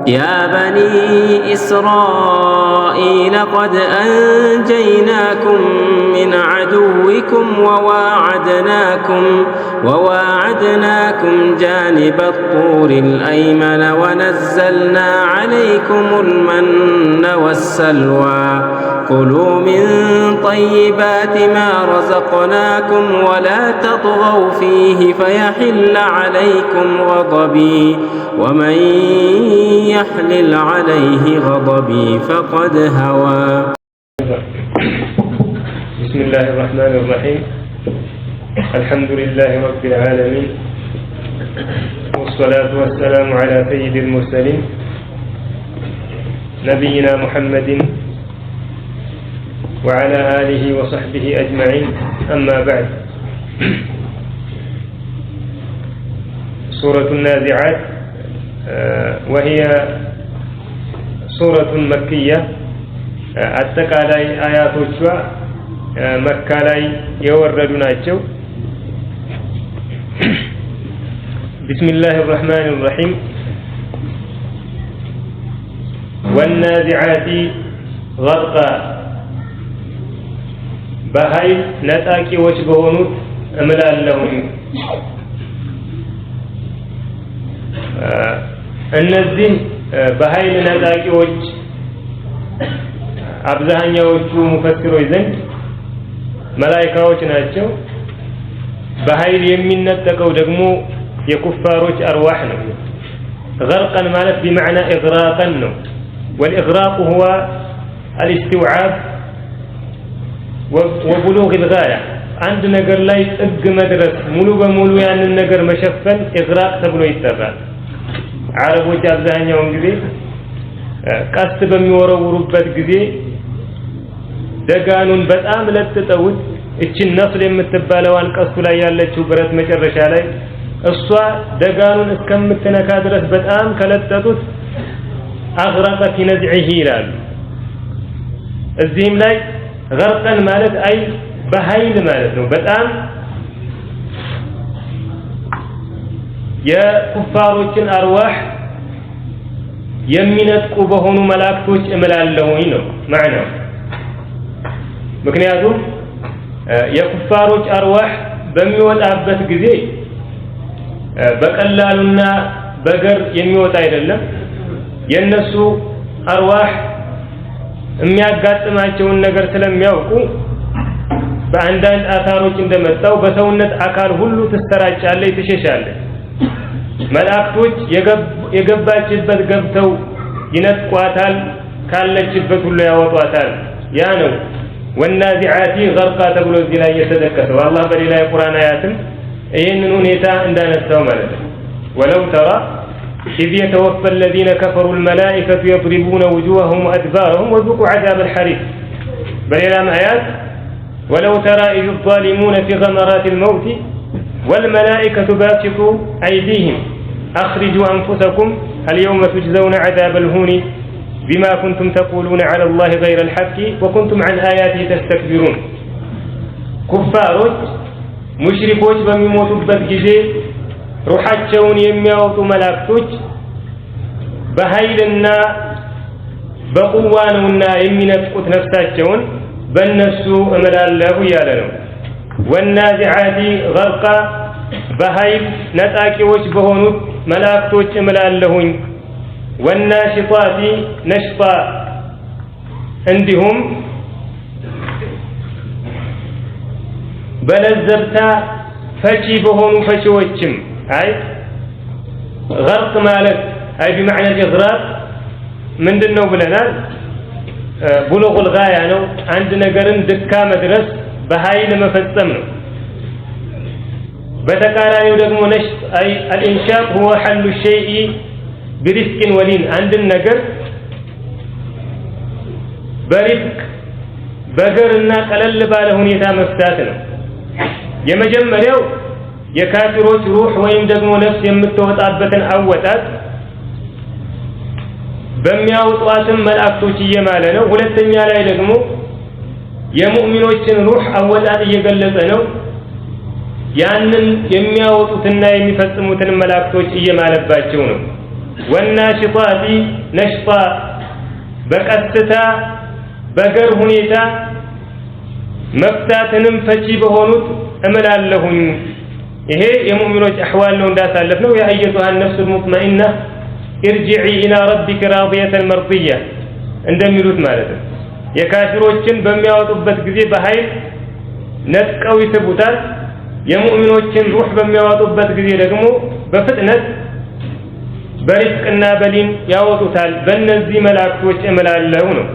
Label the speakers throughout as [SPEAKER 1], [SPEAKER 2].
[SPEAKER 1] يا بني إسرائيل قد أنجيناكم من عدوكم وواعدناكم جانب الطور الأيمن ونزلنا عليكم المن والسلوى كلوا من طيبات ما رزقناكم ولا تطغوا فيه فيحل عليكم غضبي ومن يحلل عليه غضبي فقد هوى.
[SPEAKER 2] بسم الله الرحمن الرحيم. الحمد لله رب العالمين والصلاة والسلام على سيد المرسلين نبينا محمد وعلى آله وصحبه أجمعين. أما بعد، سورة النازعات وهي سورة مكية أتقالي آيات وشوى مكالي يوردناتشو. بسم الله الرحمن الرحيم. والنازعات غرقا بهاي نتاكي وشبهونوت أملالهم እነዚህ በኃይል ነጣቂዎች አብዛኛዎቹ ሙፈሲሮች ዘንድ መላእክቶች ናቸው። በኃይል የሚነጠቀው ደግሞ የኩፋሮች አርዋህ ነው። غرقا ማለት بمعنى اغراقا ነው። والاغراق هو الاستوعاب وبلوغ الغاية አንድ ነገር ላይ ጥግ መድረስ ሙሉ በሙሉ ያንን ነገር መሸፈን اغراق ተብሎ ይጠራል። አረቦች አብዛኛውን ጊዜ ቀስት በሚወረውሩበት ጊዜ ደጋኑን በጣም ለጥጠውት እቺን ነፍል የምትባለዋን ቀስቱ ላይ ያለችው ብረት መጨረሻ ላይ እሷ ደጋኑን እስከምትነካ ድረስ በጣም ከለጠጡት አغرق في نزعه ይላሉ። እዚህም ላይ غرقا ማለት አይ በኃይል ማለት ነው። በጣም የኩፋሮችን አርዋህ የሚነጥቁ በሆኑ መላእክቶች እምላለሁኝ ነው ማዕናው። ምክንያቱም የኩፋሮች አርዋህ በሚወጣበት ጊዜ በቀላሉና በገር የሚወጣ አይደለም። የነሱ አርዋህ የሚያጋጥማቸውን ነገር ስለሚያውቁ በአንዳንድ አታሮች እንደመጣው በሰውነት አካል ሁሉ ትስተራጫለች፣ ትሸሻለች። መላእክቶች የገባችበት ገብተው ይነጥቋታል፣ ካለችበት ሁሉ ያወጧታል። ያ ነው ወናዚዓቲ غرقا ተብሎ እዚህ ላይ የተጠቀሰው። አላህ በሌላ የቁርአን አያትም ይህንን ሁኔታ እንዳነሳው ማለት ነው። ወለው ተራ إذ يتوفى الذين كفروا الملائكة يضربون وجوههم وأدبارهم وذوقوا عذاب الحريق. بل آيات ولو ترى إذ الظالمون في غمرات الموت والملائكة باسطوا أيديهم أخرجوا أنفسكم اليوم تجزون عذاب الهون بما كنتم تقولون على الله غير الحق وكنتم عن آياته تستكبرون. كفاروች ሙሽሪኮች በሚሞቱበት ጊዜ ሩሃቸውን የሚያወጡ መላእክቶች በኃይልና በቁዋ ነውና የሚነጥቁት ነፍሳቸውን በእነሱ እምላለሁ እያለ ነው። ወናዚዓቲ غرقا በኃይል ነጣቂዎች በሆኑት መላእክቶች እምላለሁኝ። ወናሽጣቲ ነሽጣ እንዲሁም በለዘብታ ፈቺ በሆኑ ፈቺዎችም አይ غرق ማለት አይ بمعنى الاغراق ምንድነው ብለናል? بلوغ الغاية ነው። አንድ ነገርን ድካ መድረስ በኃይል መፈጸም ነው። በተቃራኒው ደግሞ ነሽጥ አይ الانشاق هو حل الشيء برفق ولين አንድ ነገር በሪፍቅ በገርና ቀለል ባለ ሁኔታ መፍታት ነው። የመጀመሪያው የካፊሮች ሩህ ወይም ደግሞ ነፍስ የምትወጣበትን አወጣት በሚያወጧትም መላእክቶች እየማለ ነው። ሁለተኛ ላይ ደግሞ የሙእሚኖችን ሩህ አወጣት እየገለጸ ነው። ያንን የሚያወጡትና የሚፈጽሙትን መላእክቶች እየማለባቸው ነው። والناشطات نشطا بقستا بغر ሁኔታ መፍታትንም ፈቺ በሆኑት እምላለሁኝ ይሄ የሙእሚኖች አህዋል ነው እንዳሳለፍ ነው ያ አየቱሃ النفس المطمئنة ارجعي الى ربك راضية مرضية እንደሚሉት ማለት ነው የካፊሮችን በሚያወጡበት ጊዜ በኃይል ነጥቀው ይስቡታል የሙእሚኖችን ሩህ በሚያወጡበት ጊዜ ደግሞ በፍጥነት በሪፍቅና በሊን ያወጡታል በእነዚህ መላእክቶች እምላለሁ ነው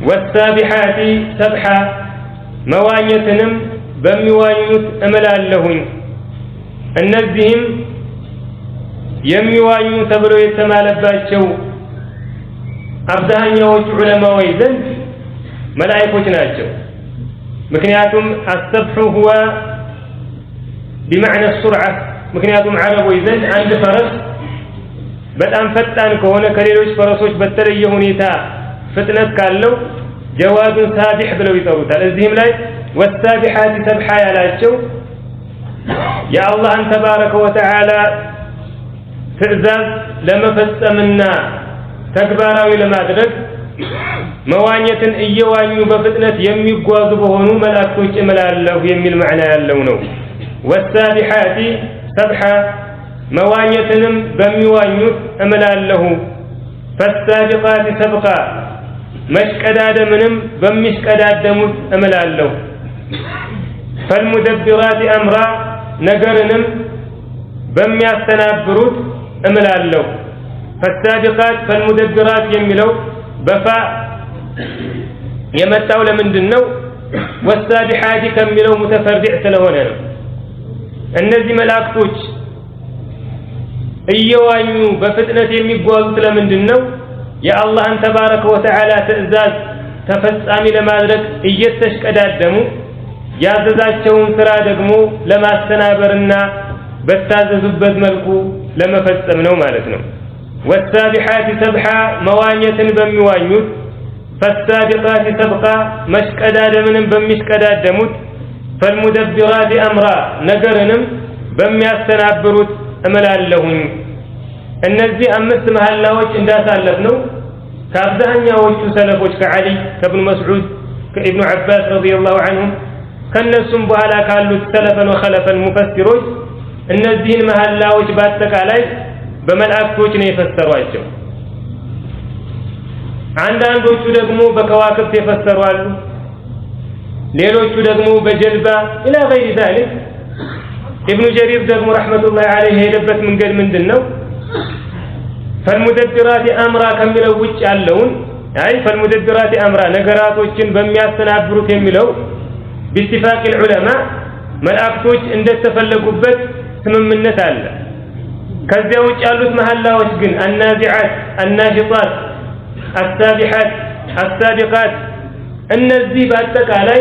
[SPEAKER 2] والسابحات سبحا መዋኘትንም በሚዋኙት እምላለሁኝ እነዚህም የሚዋኙ ተብለው የተማለባቸው አብዛኛዎቹ ዑለማዎች ዘንድ መላእክቶች ናቸው ምክንያቱም السبح هو بمعنى السرعة ምክንያቱም ዓረቦች ዘንድ አንድ ፈረስ በጣም ፈጣን ከሆነ ከሌሎች ፈረሶች በተለየ ሁኔታ ፍጥነት ካለው ጀዋዱን ሳቢህ ብለው ይጠሩታል እዚህም ላይ والسابحات سبحا ያላቸው የአላህን ተባረከ ወተዓላ ትዕዛዝ ለመፈጸምና ተግባራዊ ለማድረግ መዋኘትን እየዋኙ በፍጥነት የሚጓዙ በሆኑ መላእክቶች እምላለሁ የሚል ማዕና ያለው ነው والسابحات سبحا መዋኘትንም በሚዋኙት እምላለሁ فالسابقات سبقا መሽቀዳደምንም በሚሽቀዳደሙት እምላለሁ فالمدبرات أمرا ነገርንም በሚያስተናብሩት እምላለሁ فالسابقات فالمدبرات የሚለው በፋ የመጣው ለምንድነው والسابحات ከሚለው متفرع ስለሆነ ነው እነዚህ መላእክቶች እየዋኙ በፍጥነት የሚጓዙት ለምንድነው የአላህን ተባረከ ወተዓላ ትዕዛዝ ተፈጻሚ ለማድረግ እየተሽቀዳደሙ ያዘዛቸውን ስራ ደግሞ ለማስተናበርና በታዘዙበት መልኩ ለመፈጸም ነው ማለት ነው والسابحات سبحا መዋኘትን በሚዋኙት فالسابقات سبقا መሽቀዳደምንም በሚሽቀዳደሙት فالمدبرات أمرا ነገርንም በሚያስተናብሩት እምላለሁኝ እነዚህ አምስት መሐላዎች እንዳሳለፍ ነው ከአብዛኛዎቹ ሰለፎች ከዓሊ ከኢብኑ መስዑድ ከኢብኑ አባስ ረዲየላሁ ዐንሁም ከነሱም በኋላ ካሉት ሰለፈን ወኸለፈን ሙፈሲሮች እነዚህን መሐላዎች በአጠቃላይ በመላእክቶች ነው የፈሰሯቸው አንዳንዶቹ ደግሞ በከዋክብት የፈሰሩ አሉ ሌሎቹ ደግሞ በጀልባ الى غير ذلك ابن جرير ደግሞ ረህመቱላሂ ዐለይሂ ሄደበት መንገድ ምንድነው فالمدبرات امرا ከሚለው ውጭ ያለውን አይ فالمدبرات امرا ነገራቶችን በሚያስተናብሩት የሚለው باتفاق العلماء መላእክቶች እንደተፈለጉበት ስምምነት አለ ከዚያ ውጭ ያሉት መሐላዎች ግን النازعات الناشطات السابحات السابقات እነዚህ በአጠቃላይ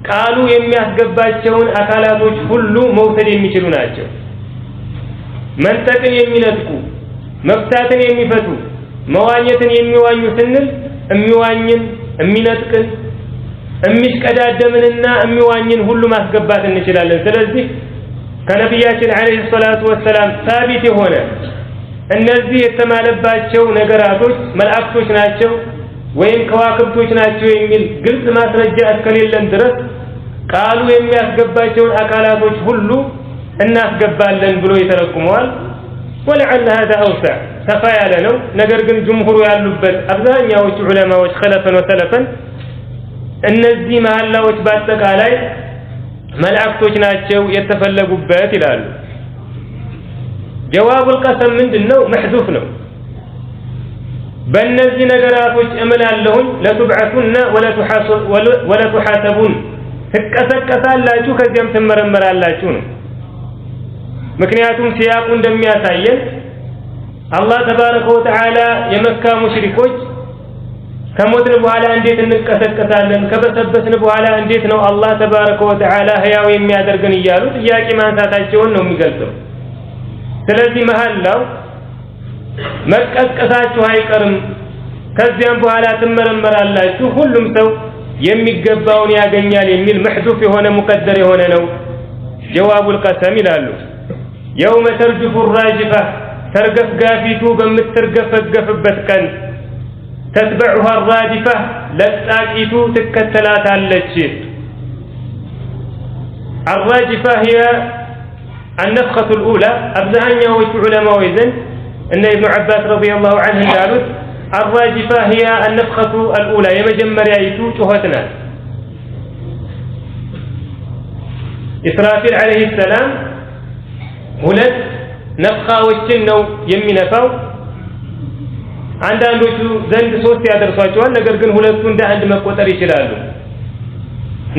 [SPEAKER 2] ቃሉ የሚያስገባቸውን አካላቶች ሁሉ መውሰድ የሚችሉ ናቸው መንጠቅን የሚነጥቁ መፍታትን የሚፈቱ መዋኘትን የሚዋኙ ስንል የሚዋኝን የሚነጥቅን የሚሽቀዳደምንና የሚዋኝን ሁሉ ማስገባት እንችላለን ስለዚህ ከነቢያችን አለይሂ ሰላቱ ወሰላም ثابت የሆነ እነዚህ የተማለባቸው ነገራቶች መላእክቶች ናቸው ወይም ከዋክብቶች ናቸው የሚል ግልጽ ማስረጃ እስከሌለን ድረስ ቃሉ የሚያስገባቸውን አካላቶች ሁሉ እናስገባለን ብሎ ይተረጉመዋል ولعل هذا اوسع ሰፋ ያለ ነው ነገር ግን ጅምሁሩ ያሉበት አብዛኛዎቹ ዑለማዎች خلفን ወሰለፈን እነዚህ መሐላዎች በአጠቃላይ መላእክቶች ናቸው የተፈለጉበት ይላሉ جواب القسم ምንድነው محذوف ነው በእነዚህ ነገራቶች እምላለሁኝ ለቱብዓቱና ወላ ተሐሰቡን ትቀሰቀሳላችሁ ከዚያም ትመረመራላችሁ ነው ምክንያቱም ሲያቁ እንደሚያሳየን አላህ ተባረከ ወተዓላ የመካ ሙሽሪኮች ከሞትን በኋላ እንዴት እንቀሰቀሳለን ከበሰበስን በኋላ እንዴት ነው አላህ ተባረከ ወተዓላ ህያው የሚያደርገን እያሉ ጥያቄ ማንሳታቸውን ነው የሚገልጸው ስለዚህ መሐላው መቀስቀሳችሁ አይቀርም ከዚያም በኋላ ትመረመራላችሁ ሁሉም ሰው የሚገባውን ያገኛል የሚል محذوف የሆነ ሙቀደር የሆነ ነው جواب القسم ይላሉ يوم ترجف الراجفة ترقف قافيتو بمترقفقفبت كان تتبعها الرادفة لتاكيتو تكتلات اللج الراجفة هي النفخة الأولى أبزهن يوش علماء ويزن إن ابن عباس رضي الله عنه قالوا الراجفة هي النفخة الأولى يمجمر يأيتو شهتنا إسرافيل عليه السلام هلت نفخة وشنو يمي نفاو አንዳንዶቹ ዘንድ ሶስት ያደርሷቸዋል ነገር ግን ሁለቱ እንደ አንድ መቆጠር ይችላሉ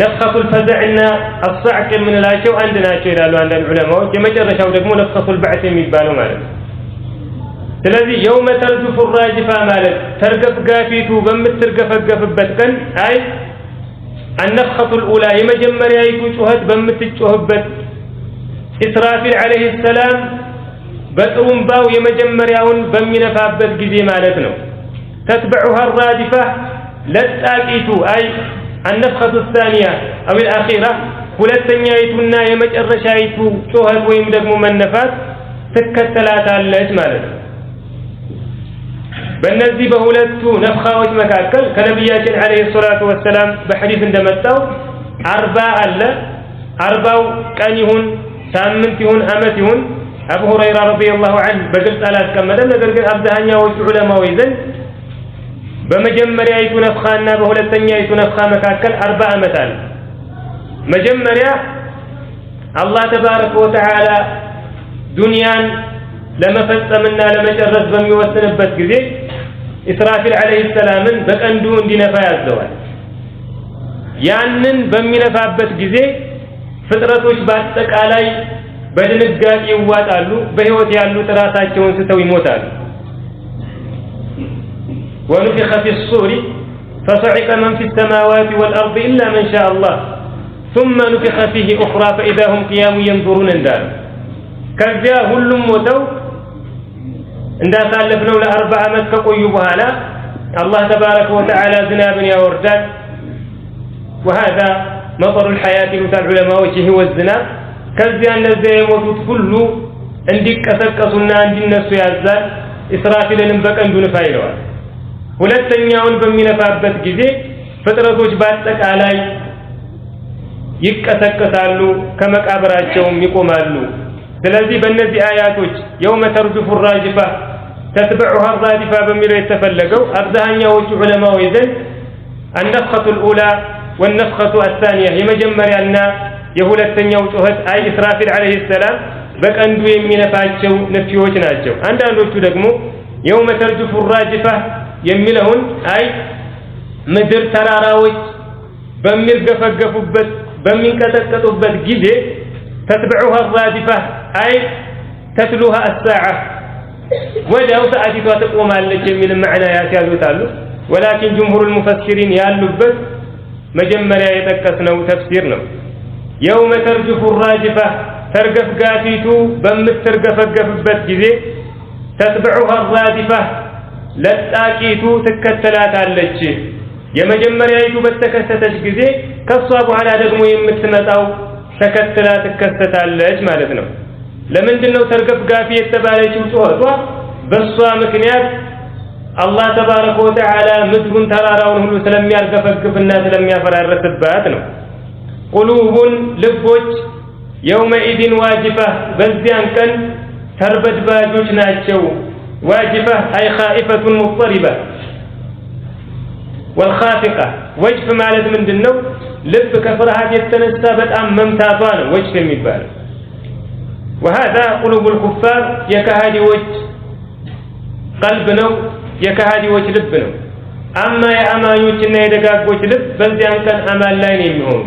[SPEAKER 2] ነፍኸቱል ፈዝዕና አስዓቅ የምንላቸው አንድ ናቸው ይላሉ አንዳንድ ዑለማዎች የመጨረሻው ደግሞ ነፍኸቱል በዕት የሚባለው ማለት ነው ስለዚህ የውመ ተርጁፉ ራጅፋ ማለት ተርገፍጋፊቱ በምትርገፈገፍበት ቀን አይ النفخة الأولى የመጀመሪያይቱ ጩኸት በምትጮህበት ኢስራፊል አለይሂ ሰላም በጥሩምባው የመጀመሪያውን በሚነፋበት ጊዜ ማለት ነው تتبعها الرادفة ለጣቂቱ አይ النفخة الثانية أو الأخيرة ሁለተኛይቱና የመጨረሻይቱ ጩኸት ወይም ደግሞ መነፋት ትከተላታለች ማለት ነው በእነዚህ በሁለቱ ነፍኻዎች መካከል ከነብያችን አለይሂ ሰላቱ ወሰለም በሐዲስ እንደመጣው 40 አለ 40ው ቀን ይሁን ሳምንት ይሁን አመት ይሁን አቡ ሁረይራ ረዲየላሁ ዐንሁ በግልጽ አላስቀመጠም ነገር ግን አብዛኛዎቹ ዑለማዎች ዘንድ በመጀመሪያይቱ ነፍኻና በሁለተኛይቱ ነፍኻ መካከል 40 አመት አለ መጀመሪያ አላህ ተባረከ ወተዓላ ዱንያን ለመፈጸምና ለመጨረስ በሚወስንበት ጊዜ ኢስራፊል አለይሂ ሰላምን በቀንዱ እንዲነፋ ያዘዋል ያንን በሚነፋበት ጊዜ ፍጥረቶች በአጠቃላይ በድንጋጤ ይዋጣሉ በህይወት ያሉት ራሳቸውን ስተው ይሞታሉ ونفخ في الصور فصعق من في السماوات والأرض إلا من شاء الله ثم نفخ فيه أخرى فإذا هم قيام ينظرون اندار كذا ሁሉም ሞተው እንዳሳለፍነው ለ40 አመት ከቆዩ በኋላ አላህ ተባረከ ወተዓላ ዝናብን ያወርዳል وهذا مطر الحياة العلماء هو الزناب ከዚያ እነዚያ የሞቱት ሁሉ እንዲቀሰቀሱና እንዲነሱ ያዛል ኢስራፊልንም በቀንዱ ንፋ ይለዋል ሁለተኛውን በሚነፋበት ጊዜ ፍጥረቶች በአጠቃላይ ይቀሰቀሳሉ ከመቃብራቸውም ይቆማሉ ስለዚህ በእነዚህ አያቶች የውመ ተርጁፉ ራጅፋ تتبعها الرادفة በሚለው የተፈለገው አብዛኛዎቹ ዑለማዎች ዘንድ النفخة الأولى والنفخة الثانية የመጀመሪያና የሁለተኛው ጩኸት አይ ኢስራፊል አለይሂ ሰላም በቀንዱ የሚነፋቸው ነፍዮች ናቸው አንዳንዶቹ ደግሞ የውመ ተርጁፉ ራጅፋ የሚለውን አይ ምድር ተራራዎች በሚርገፈገፉበት በሚንቀጠቀጡበት ጊዜ تتبعها الرادفة أي تتلوها الساعة وداو ساعتها تقوم على من المعنى ياتي ولكن جمهور المفسرين يالبس مجمريا يتكسنا وتفسيرنا يوم ترجف الراجفة ترقف قاتيتو بمترقفقفبت جزي تتبعها الرادفة لتاكيتو تكتلات على يمجمريا يتبتكستش جزي كالصابو على دغمو يمتمتاو ተከትላ ትከሰታለች ማለት ነው ለምንድነው ተርገፍ ጋፊ የተባለችው ጮህቷ በሷ ምክንያት አላህ ተባረከ ወተዓላ ምድሩን ተራራውን ሁሉ ስለሚያርገፈግፍና ስለሚያፈራረስባት ነው ቁሉቡን ልቦች يومئذ واجفة በዚያን ቀን ተርበድባጆች ናቸው واجفة أي خائفة مضطربة والخافقة وجف ማለት ምንድነው ልብ ከፍርሃት የተነሳ በጣም መምታቷ ነው ወጅፍ የሚባለው وهذا قلوب الكفار የካሃዲዎች ቀልብ ነው የካሃዲዎች ልብ ነው አማ የአማኞችና የደጋጎች ልብ በዚያን ቀን አማን ላይ ነው የሚሆኑ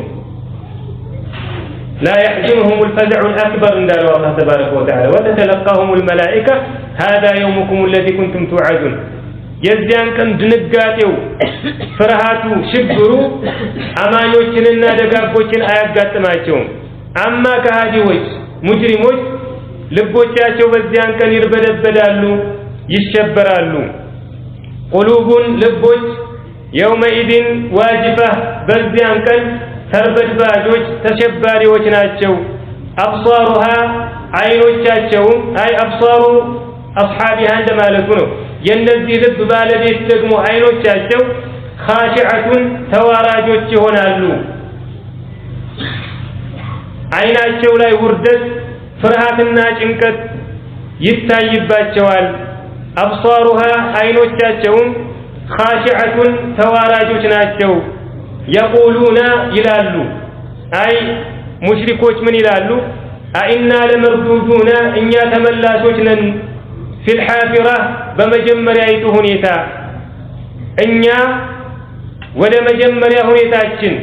[SPEAKER 2] لا يحزنهم الفزع الأكبر እንዳለው አላህ ተባረከ ወተዓላ وتتلقاهم الملائكة هذا يومكم الذي كنتم توعدون የዚያን ቀን ድንጋጤው ፍርሃቱ ሽብሩ አማኞችንና ደጋጎችን አያጋጥማቸውም አማ ከሃዲዎች ሙጅሪሞች ልቦቻቸው በዚያን ቀን ይርበደበዳሉ ይሸበራሉ ቁሉቡን ልቦች يومئذ واجفة በዚያን ቀን ተርበድባጆች ተሸባሪዎች ናቸው أبصارها አይኖቻቸውም አይ አብሳሩ አስሐቢሃ እንደማለቱ ነው የነዚህ ልብ ባለቤት ደግሞ አይኖቻቸው ኻሺዐቱን ተዋራጆች ይሆናሉ አይናቸው ላይ ውርደት ፍርሃትና ጭንቀት ይታይባቸዋል አብሳሩሃ አይኖቻቸውም ኻሺዐቱን ተዋራጆች ናቸው يقولون ይላሉ አይ ሙሽሪኮች ምን ይላሉ አኢና ለመርዱዱና እኛ ተመላሾች ነን ፊል ሐፊራ በመጀመሪያይቱ ሁኔታ እኛ ወደ መጀመሪያ ሁኔታችን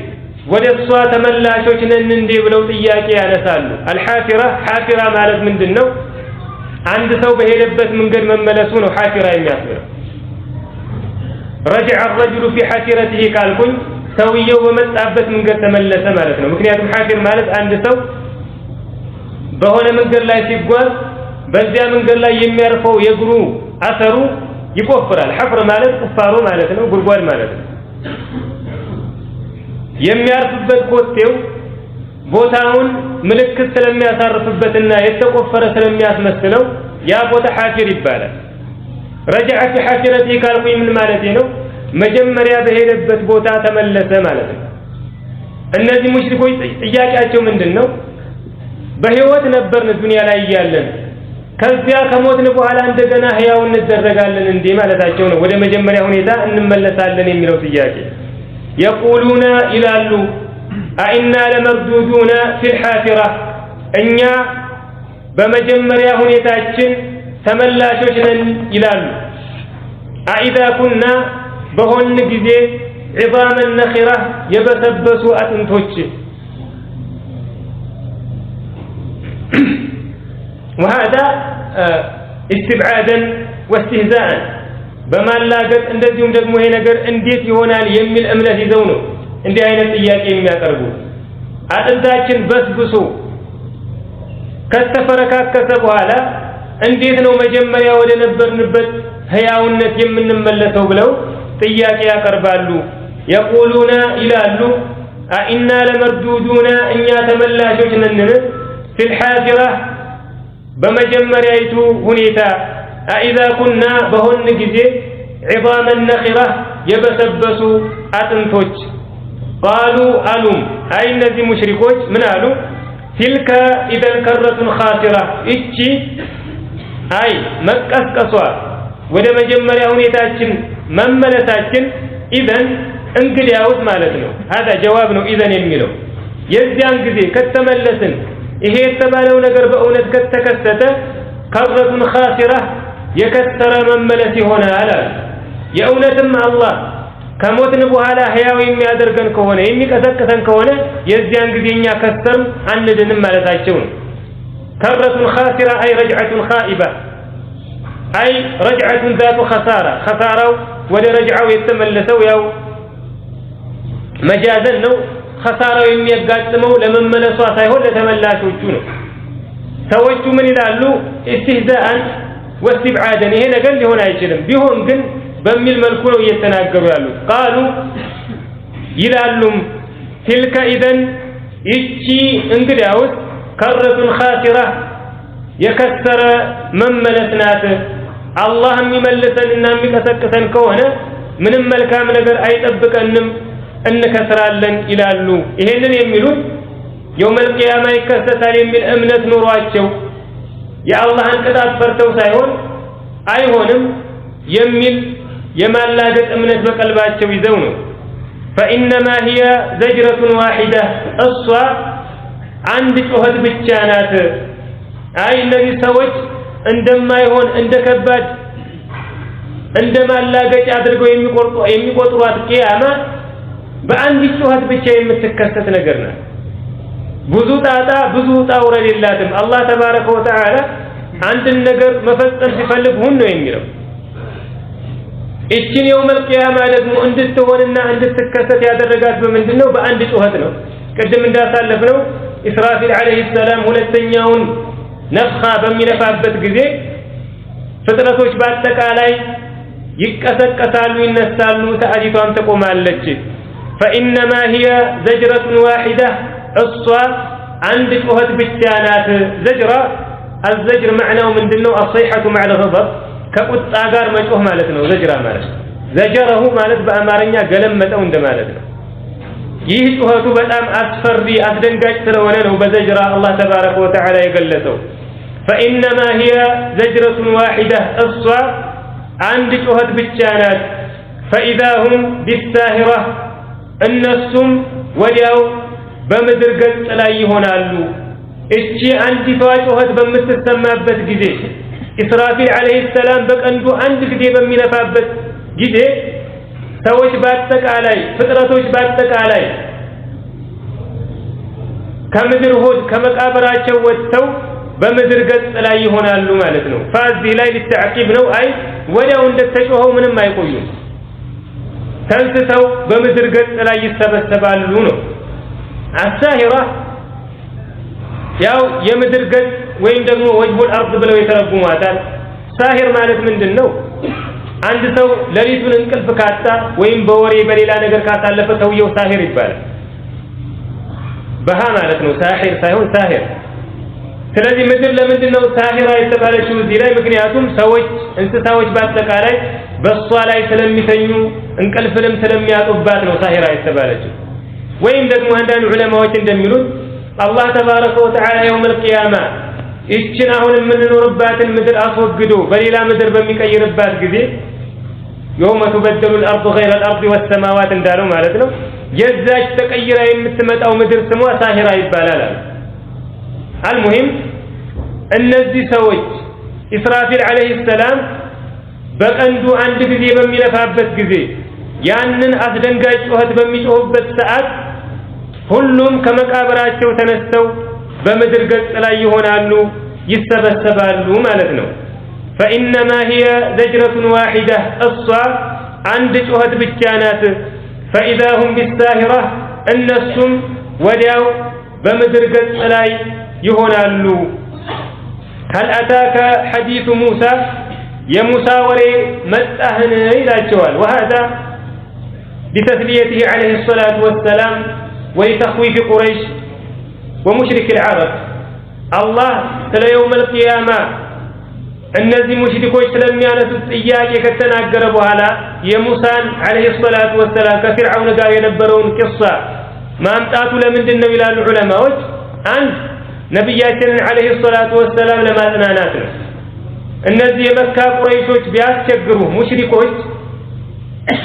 [SPEAKER 2] ወደ እሷ ተመላሾች ነን እንዴ ብለው ጥያቄ ያነሳሉ አልሐፊራ ሐፊራ ማለት ምንድነው አንድ ሰው በሄደበት መንገድ መመለሱ ነው ሐፊራ የሚያስብለው رجع الرجل في حافرته ካልኩኝ ሰውየው በመጣበት መንገድ ተመለሰ ማለት ነው ምክንያቱም ሐፊር ማለት አንድ ሰው በሆነ መንገድ ላይ ሲጓዝ በዚያ መንገድ ላይ የሚያርፈው የእግሩ አሰሩ ይቆፍራል ሐፍር ማለት ቁፋሮ ማለት ነው ጉድጓድ ማለት ነው የሚያርፍበት ኮቴው ቦታውን ምልክት ስለሚያሳርፍበትና የተቆፈረ ስለሚያስመስለው ያ ቦታ ሐፊር ይባላል رجع في حافرته ካልኩኝ ምን ማለት ነው መጀመሪያ በሄደበት ቦታ ተመለሰ ማለት ነው እነዚህ ሙሽሪኮች ጥያቄያቸው ምንድነው በህይወት ነበርን ዱንያ ላይ ያለን ከዚያ ከሞትን በኋላ እንደገና ህያው እንደረጋለን እንዴ ማለታቸው ነው ወደ መጀመሪያ ሁኔታ እንመለሳለን የሚለው ጥያቄ يقولون ይላሉ أئنا لمردودون في الحافرة እኛ በመጀመሪያ ሁኔታችን ተመላሾች ነን ይላሉ أئذا كنا በሆን ጊዜ عظاما نخرة የበሰበሱ አጥንቶች وهذا استبعادا واستهزاء በማላገጥ እንደዚሁም ደግሞ ይሄ ነገር እንዴት ይሆናል የሚል እምነት ይዘው ነው እንዲህ አይነት ጥያቄ የሚያቀርቡ አጥንታችን በስብሶ ከተፈረካከተ በኋላ እንዴት ነው መጀመሪያ ወደ ነበርንበት ህያውነት የምንመለሰው ብለው ጥያቄ ያቀርባሉ يقولون ይላሉ أئنا لمردودون እኛ ተመላሾች ነን في الحافرة በመጀመሪያይቱ ሁኔታ أئذا كنا በሆን ጊዜ عظاما نخرة የበሰበሱ አጥንቶች قالوا ألم أي እነዚህ ሙሽሪኮች ምን አሉ تلك إذا كرة خاسرة እቺ አይ መቀስቀሷ ወደ መጀመሪያ ሁኔታችን መመለሳችን ኢዘን እንግዲያውስ ማለት ነው هذا جواب ነው ኢዘን የሚለው የዚያን ጊዜ ከተመለስን ይሄ የተባለው ነገር በእውነት ከተከሰተ ከረቱን ኻሲራ የከሰረ መመለስ ይሆናል የእውነትም አላህ ከሞትን በኋላ ህያው የሚያደርገን ከሆነ የሚቀሰቅሰን ከሆነ የዚያን ጊዜኛ ከሰርን አንድንም ማለታቸው ነው ከረቱን ኻሲራ አይ ረጅዐቱን ኻኢባ አይ ረጅዐቱን ذات خسارة خسارው ወደ ረጅዐው የተመለሰው ያው መጃዘን ነው خسارው የሚያጋጥመው ለመመለሷ ሳይሆን ለተመላሾቹ ነው ሰዎቹ ምን ይላሉ استهزاء واستبعادا ይሄ ነገር ሊሆን አይችልም ቢሆን ግን በሚል መልኩ ነው እየተናገሩ ያሉት قالوا ይላሉም تلك اذا ይቺ እንግዲያውስ ከረቱን خاسرة የከሰረ መመለስናት አላህ የሚመልሰንና የሚቀሰቅሰን ከሆነ ምንም መልካም ነገር አይጠብቀንም እንከስራለን ይላሉ ይሄንን የሚሉት የውመል ቂያማ ይከሰታል የሚል እምነት ኑሯቸው የአላህን ቅጣት ፈርተው ሳይሆን አይሆንም የሚል የማላገጥ እምነት በቀልባቸው ይዘው ነው فإنما هي زجرة واحدة الصوا عند ጩኸት ብቻ ናት አይ እነዚህ ሰዎች እንደማይሆን እንደከባድ እንደማላገጭ አድርገው የሚቆጥሯት ቂያማ በአንድ ጩኸት ብቻ የምትከሰት ነገር ናት ብዙ ጣጣ ብዙ ጣውረድ የላትም አላህ ተባረከ ወተዓላ አንድን ነገር መፈጸም ሲፈልግ ሁን ነው የሚለው እቺን የውመል ቂያማ ደግሞ እንድትሆንና እንድትከሰት ያደረጋት በምንድነው በአንድ ጩኸት ነው ቅድም እንዳሳለፍነው ኢስራፊል አለይሂ ሰላም ሁለተኛውን ነፍኻ በሚነፋበት ጊዜ ፍጥረቶች በአጠቃላይ ይቀሰቀሳሉ ይነሳሉ ሰዓቲቷም ተቆማለች فإنما هي زجرة واحدة الصا عند ጩኸት ብቻ ናት زجرة الزجر معناه من دنو الصيحة مع الغضب كقط أجار مجوه مالتنا زجرة مالت زجره مالت بأمارنيا قلم متأو عند مالتنا يهتوها بأم أسفري أسدنجاج سلوانا وبزجرة الله تبارك وتعالى يقلته فإنما هي زجرة واحدة الصواب عند شهد بالجانات فإذا هم بالساهرة النسم وليو بمدرقل لا يهونالو اشي عند فاجهد بمتسمى بس إسرافيل عليه السلام بك أنه عند كده بمنفابت جده سوش باتك علي فطرتوش باتك علي كمدر هود كمقابراቸው ወጥተው በምድር ገጽ ላይ ይሆናሉ ማለት ነው فዚህ ላይ ለተعقيب ነው አይ ወዲያው እንደተጮኸው ምንም አይቆዩም ተንስተው በምድር ገጽ ላይ ይሰበሰባሉ ነው አሳሂራ ያው የምድር ገጽ ወይም ደግሞ ወጅቡል አርድ ብለው የተረጉሟታል ሳሂር ማለት ምንድነው አንድ ሰው ለሊቱን እንቅልፍ ካጣ ወይም በወሬ በሌላ ነገር ካሳለፈ ሰውየው ሳሂር ይባላል በሃ ማለት ነው ሳሂር ሳይሆን ሳሂር ስለዚህ ምድር ለምንድነው ሳሂራ የተባለችው እዚህ ላይ ምክንያቱም ሰዎች እንስሳዎች በአጠቃላይ በሷ ላይ ስለሚተኙ እንቅልፍንም ስለሚያጡባት ነው ሳሂራ የተባለችው ወይም ደግሞ አንዳንድ ዑለማዎች እንደሚሉት አላህ ተባረከ ወተዓላ يوم القيامه ይችን አሁን የምንኖርባትን ምድር አስወግዶ በሌላ ምድር በሚቀይርባት ጊዜ يوم تبدل الارض غير الارض والسماوات እንዳለው ማለት ነው የዛች ተቀይራ የምትመጣው ምድር ስሟ ሳሂራ ይባላል المهم እነዚህ ሰዎች ኢስራፊል አለይሂ ሰላም በቀንዱ አንድ ጊዜ በሚለፋበት ጊዜ ያንን አስደንጋጭ ጩኸት በሚጮህበት ሰዓት ሁሉም ከመቃብራቸው ተነስተው በምድር ገጽ ላይ ይሆናሉ ይሰበሰባሉ ማለት ነው فإنما هي زجرة واحدة الصواب عند ጩኸት ብቻ ናት فإذا هم بالساهرة النسم ወዲያው በምድር ገጽ ላይ ይሆናሉ هل أتاك حديث موسى يا موسى وري متأهن إلى وهذا بتثليته عليه الصلاة والسلام ولتخويف قريش ومشرك العرب الله تلا يوم القيامة النزي مشركوش لم يانسوا إياك كتناقربوا على يا موسى عليه الصلاة والسلام كفرعون قال ينبرون قصة ما أمتاتوا لمن دين إلى العلماء عن نبياتنا عليه الصلاة والسلام لما تناناتنا النزي مكة قريشوش بياس شقروه مشركوش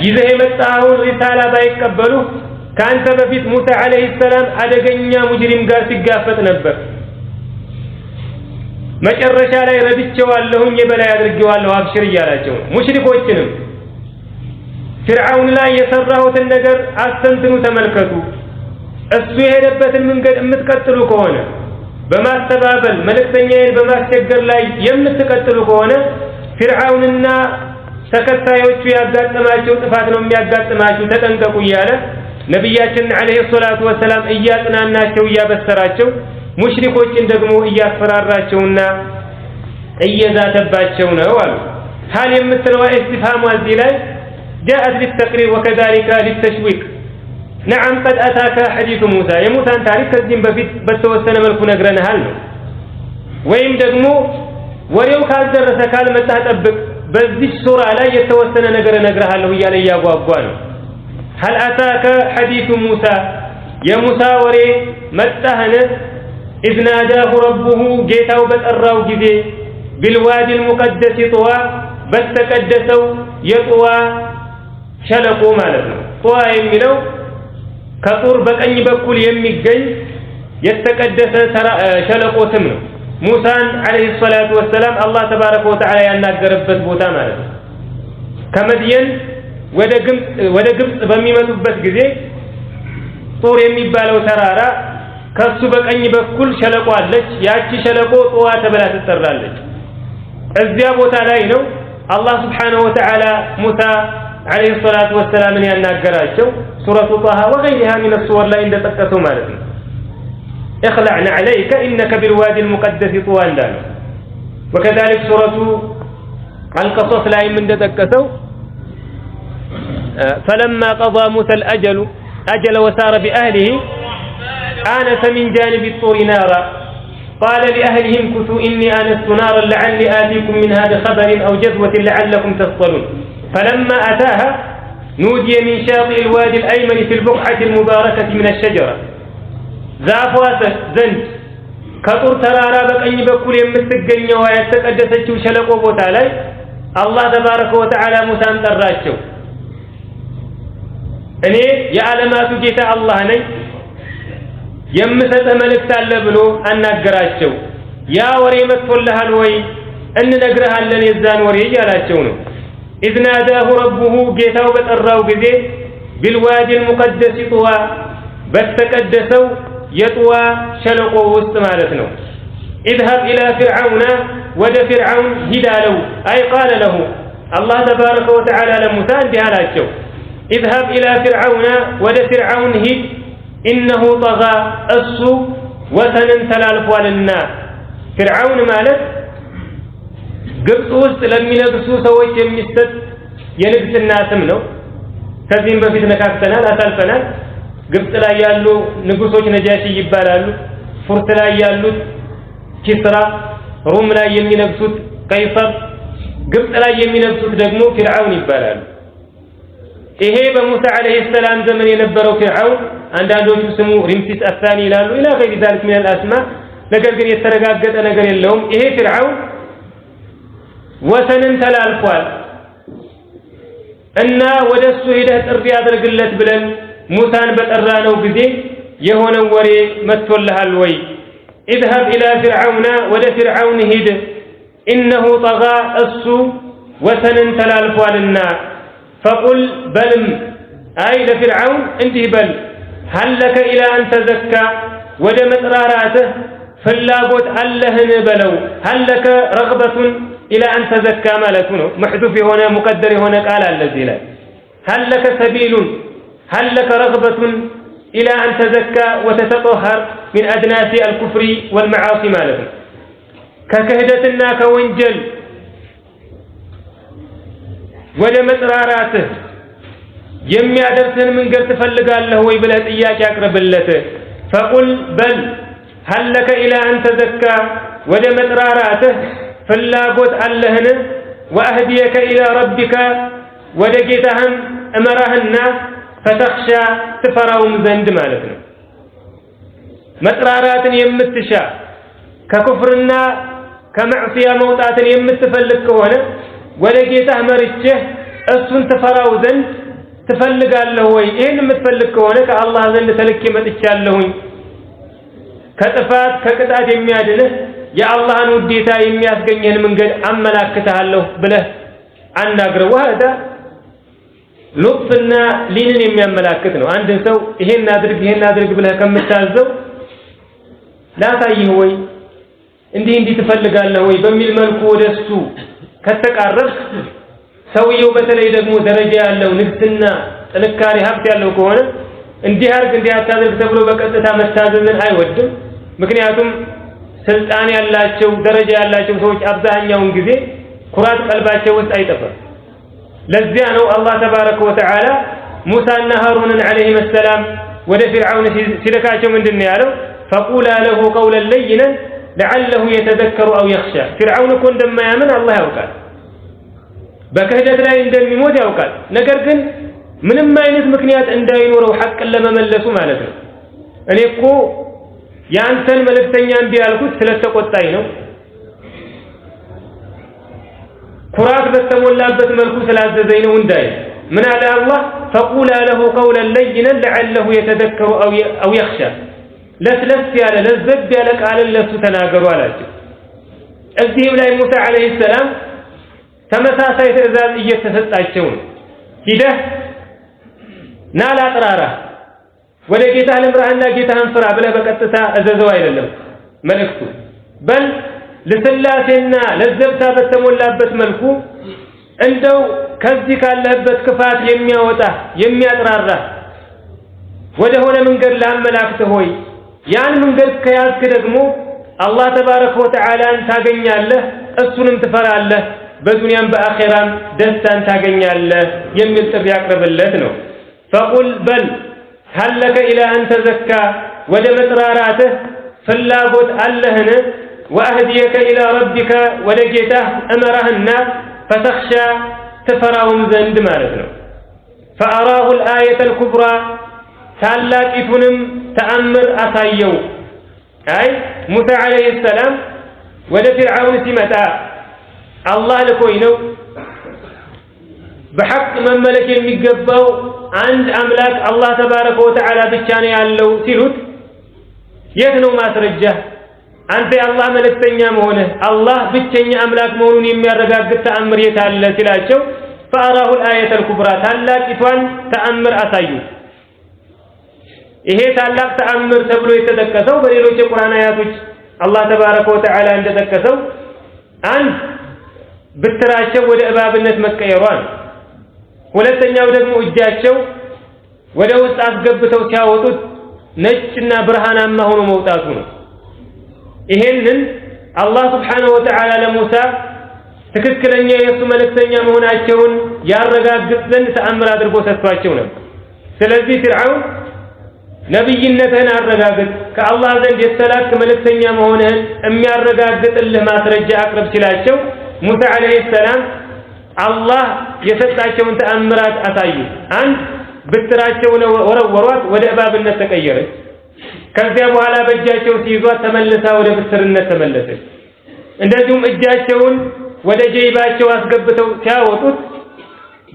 [SPEAKER 2] إذا متاهون رسالة بايقبلوه كان سببت موسى عليه السلام أدقنيا مجرم قال سقافة نبر مجرشا لا يردتشوال يبلا يدرقوال وابشر يالاجون مشركوشنم فرعون لا يسره النجر أستنتنوا تملكتوا السوية لبت المنقل امتكتلوا كونه بما استبابل ملكتنين بما استقر لا يمتكتلوا كونه فرعوننا ተከታዮቹ ያጋጠማቸው ጥፋት ነው የሚያጋጥማቸው ተጠንቀቁ ይያለ ነብያችን አለይሂ ሰላቱ ወሰለም እያጽናናቸው እያበሰራቸው ሙሽሪኮችን ደግሞ እያስፈራራቸውና እየዛተባቸው ነው አሉ هل የምትለው استفهام እዚህ ላይ جاءت للتقرير وكذلك للتشويق نعم قد أتاك حديث موسى يموت أن تعرف كذب بفيت بتوسن ملك نغرنها له ويم ደግሞ ወሬው ካልደረሰ ካልመጣህ ጠብቅ በዚህ ሱራ ላይ የተወሰነ ነገር እነግርሃለሁ እያለ ያጓጓ ነው هل أتاك حديث موسى يا موسى وري متهن إذ ناداه ربه جيتاو بتقراو ጊዜ بالوادي المقدس طوى بتقدسوا يطوى ሸለቆ ማለት ነው طوى የሚለው ከጡር በቀኝ በኩል የሚገኝ የተቀደሰ ሸለቆ ስም ነው موسى عليه الصلاة والسلام الله تبارك وتعالى يناغرበት ቦታ ማለት ነው ከመድየን ወደ ግብጽ በሚመጡበት ጊዜ ጦር የሚባለው ተራራ ከሱ በቀኝ በኩል ሸለቆ አለች ያቺ ሸለቆ ጧ ተብላ ትጠራለች እዚያ ቦታ ላይ ነው አላህ Subhanahu Wa Ta'ala موسى عليه الصلاة والسلام ያናገራቸው ሱረቱ ጣሃ وغيرها من الصور ላይ እንደተጠቀሰው ማለት ነው اخلعنا عليك إنك بالوادي المقدس طوى እንዳለው وكذلك سورة القصص ላይ እንደተጠቀሰው فلما قضى موسى الأجل وسار بأهله آنس من جانب الطور نارا قال لأهلهم كثوا إني آنست نارا لعلي آتيكم منها بخبر أو جذوة لعلكم تصطلون فلما أتاها نودي من شاطئ الوادي الأيمن في البقعة المباركة من الشجرة ዛፏ ዘንድ ከጡር ተራራ በቀኝ በኩል የምትገኘው የተቀደሰችው ሸለቆ ቦታ ላይ አላህ ተባረከ ወተዓላ ሙሳን ጠራቸው እኔ የዓለማቱ ጌታ አላህ ነኝ የምሰጠ መልእክት አለ ብሎ አናገራቸው ያ ወሬ መጥቶልሃል ወይ እንነግርሃለን የዛን ወሬ ያላቸው ነው إذ ناداه ربه ጌታው በጠራው ጊዜ بالوادي المقدس طوى በተቀደሰው የጥዋ ሸለቆ ውስጥ ማለት ነው اذهب الى فرعون ወደ فرعون ሂድ አለው አይ قال له الله تبارك وتعالى ለሙሳ እንዲህ አላቸው اذهب الى فرعون ወደ فرعون ሂድ انه طغى እሱ ወሰንን ተላልፏልና فرعون ማለት ግብጽ ውስጥ ለሚነግሱ ሰዎች የሚሰጥ የንግስና ስም ነው ከዚህም በፊት ነካክተናል አሳልፈናል ግብጽ ላይ ያሉ ንጉሶች ነጃሺ ይባላሉ ፉርስ ላይ ያሉት ኪስራ ሩም ላይ የሚነግሱት ቀይሰር ግብጽ ላይ የሚነግሱት ደግሞ ፊርዓውን ይባላሉ ይሄ በሙሳ አለይሂ ሰላም ዘመን የነበረው ፊርዓውን አንዳንዶቹ ስሙ ሪምሲስ አሳኒ ይላሉ ኢላ ገይሪ ذلك من الاسماء ነገር ግን የተረጋገጠ ነገር የለውም ይሄ ፊርዓውን ወሰንን ተላልፏል እና ወደሱ ሄደህ ጥሪ ያድርግለት ብለን ሙሳን በጠራነው ጊዜ የሆነ ወሬ መጥቶልሃል ወይ اذهب الى فرعون ወደ فرعون ሂድ انه طغى እሱ ወሰንን ተላልፏልና فقل بلم اي لفرعون እንዲህ በል هل لك الى ان تزكى ወደ መጥራራትህ ፍላጎት አለህን በለው هل لك رغبة الى ان تزكى ማለቱ ነው محذوف የሆነ مقدر የሆነ ቃል አለ እዚህ ላይ هل لك سبيل هل لك رغبة الى ان تزكى وتتطهر من ادناس الكفر والمعاصي ማለት ነው ከክህደትና ከወንጀል ወደ መጥራራትህ የሚያደርስን መንገድ ትፈልጋለህ ወይ ብለህ ጥያቄ አቅርብለት فقل بل هل لك الى ان تزكى ወደ መጥራራትህ ፍላጎት አለህን واهديك الى ربك ወደ ጌታህም እመራህና فتخشى تفراውም ዘንድ ማለት ነው መጥራራትን የምትሻ ከኩፍርና ከመዕሲያ መውጣትን የምትፈልግ ከሆነ ወደ ጌታህ መርጨህ እሱን ተፈራው ዘንድ ትፈልጋለህ ወይ ይሄን የምትፈልግ ከሆነ ከአላህ ዘንድ ተልኬ መጥቻለሁኝ ከጥፋት ከቅጣት የሚያድንህ የአላህን ውዴታ የሚያስገኝህን መንገድ አመላክተሃለሁ ብለህ አናግረው هذا ሉጥፍና ሊንን የሚያመላክት ነው አንድ ሰው ይሄን አድርግ ብለህ ከምታዘው ላታይህ ወይ እንዲህ ትፈልጋለህ ወይ በሚል መልኩ ወደሱ ከተቃረብ ሰውየው በተለይ ደግሞ ደረጃ ያለው ንግስና ጥንካሬ ሀብት ያለው ከሆነ እንዲህ አታድርግ ተብሎ በቀጥታ መታዘዝን አይወድም ምክንያቱም ስልጣን ያላቸው ደረጃ ያላቸው ሰዎች አብዛኛውን ጊዜ ኩራት ቀልባቸው ውስጥ አይጠፋም ለዚያ ነው አላህ ተባረከ ወተዓላ ሙሳና ሃሩንን አለይሂ ሰላም ወደ ፍርዓውን ሲልካቸው ምንድነው ያለው فقولا له قولا لينا لعله يتذكر او يخشى فرعون እኮ እንደማያምን አላህ ያውቃል በክህደት ላይ እንደሚሞት ያውቃል ነገር ግን ምንም አይነት ምክንያት እንዳይኖረው ሐቅን ለመመለሱ ማለት ነው እኔ እኮ ያንተን መልእክተኛ እንዲያልኩት ስለተቆጣኝ ነው ኩራት በተሞላበት መልኩ ስላዘዘኝ ነው እንዳይ ምን አለ አላህ فقولا له قولا لينا لعله يتذكر او يخشى ለስለስ ያለ ለዘብ ያለ ቃልን ለሱ ተናገሩ አላቸው እዚህም ላይ ሙሳ አለይሂ ሰላም ተመሳሳይ ትዕዛዝ እየተሰጣቸው ነው ሂደህ ናላ ጥራራ ወደ ጌታ ለምራህና ጌታህን ፍራ ብለህ በቀጥታ እዘዘው አይደለም መልእክቱ በል ለስላሴና ለዘብታ በተሞላበት መልኩ እንደው ከዚህ ካለበት ክፋት የሚያወጣ የሚያጥራራ ወደ ሆነ መንገድ ላመላክተህ ሆይ ያን መንገድ ከያዝክ ደግሞ አላህ ተባረከ ወተዓላን ታገኛለህ እሱንም ትፈራለህ በዱንያም በአኺራም ደስታን ታገኛለህ የሚል ጥሪ ያቀርብለት ነው فقل بل هل لك الى ان تزكى ወደ መጥራራትህ ፍላጎት አለህን ወአህዲየከ ኢላ ረቢከ ወደ ጌታህ እመራህና ፈተኽሻ ትፈራውም ዘንድ ማለት ነው فأراه الآية الكبرى ታላቂቱንም ተአምር አሳየው አይ ሙሳ አለይሂ ሰላም ወደ ፊርዓውን ሲመጣ አላህ ልኮኝ ነው በሐቅ መመለክ የሚገባው አንድ አምላክ አላህ ተባረከ ወተዓላ ብቻ ነው ያለው ሲሉት የት ነው ማስረጃ አንተ የአላህ መልእክተኛ መሆንህ አላህ ብቸኛ አምላክ መሆኑን የሚያረጋግጥ ተአምር የት አለ ሲላቸው فأراه الآية الكبرى ታላቂቷን ተአምር አሳዩ ይሄ ታላቅ ተአምር ተብሎ የተጠቀሰው በሌሎች የቁርአን አያቶች አላህ ተባረከ ወተዓላ እንደተጠቀሰው አንድ ብትራቸው ወደ እባብነት መቀየሯን ሁለተኛው ደግሞ እጃቸው ወደ ውስጥ አስገብተው ሲያወጡት ነጭና ብርሃናማ ሆኖ መውጣቱ ነው ይሄንን አላህ Subhanahu Wa Ta'ala ለሙሳ ትክክለኛ የሱ መልእክተኛ መሆናቸውን ያረጋግጥ ዘንድ ተአምር አድርጎ ሰጥቷቸው ነበር ስለዚህ ፊርዓውን ነብይነትህን አረጋግጥ ከአላህ ዘንድ የተላክ መልእክተኛ መሆንህን የሚያረጋግጥልህ ማስረጃ አቅርብ ሲላቸው ሙሳ አለይሂ ሰላም አላህ የሰጣቸውን ተአምራት አሳዩ አንድ ብትራቸውን ወረወሯት ወደ እባብነት ተቀየረች ከዚያ በኋላ በእጃቸው ሲይዟት ተመልሳ ወደ ብትርነት ተመለሰች እንደዚሁም እጃቸውን ወደ ጀይባቸው አስገብተው ሲያወጡት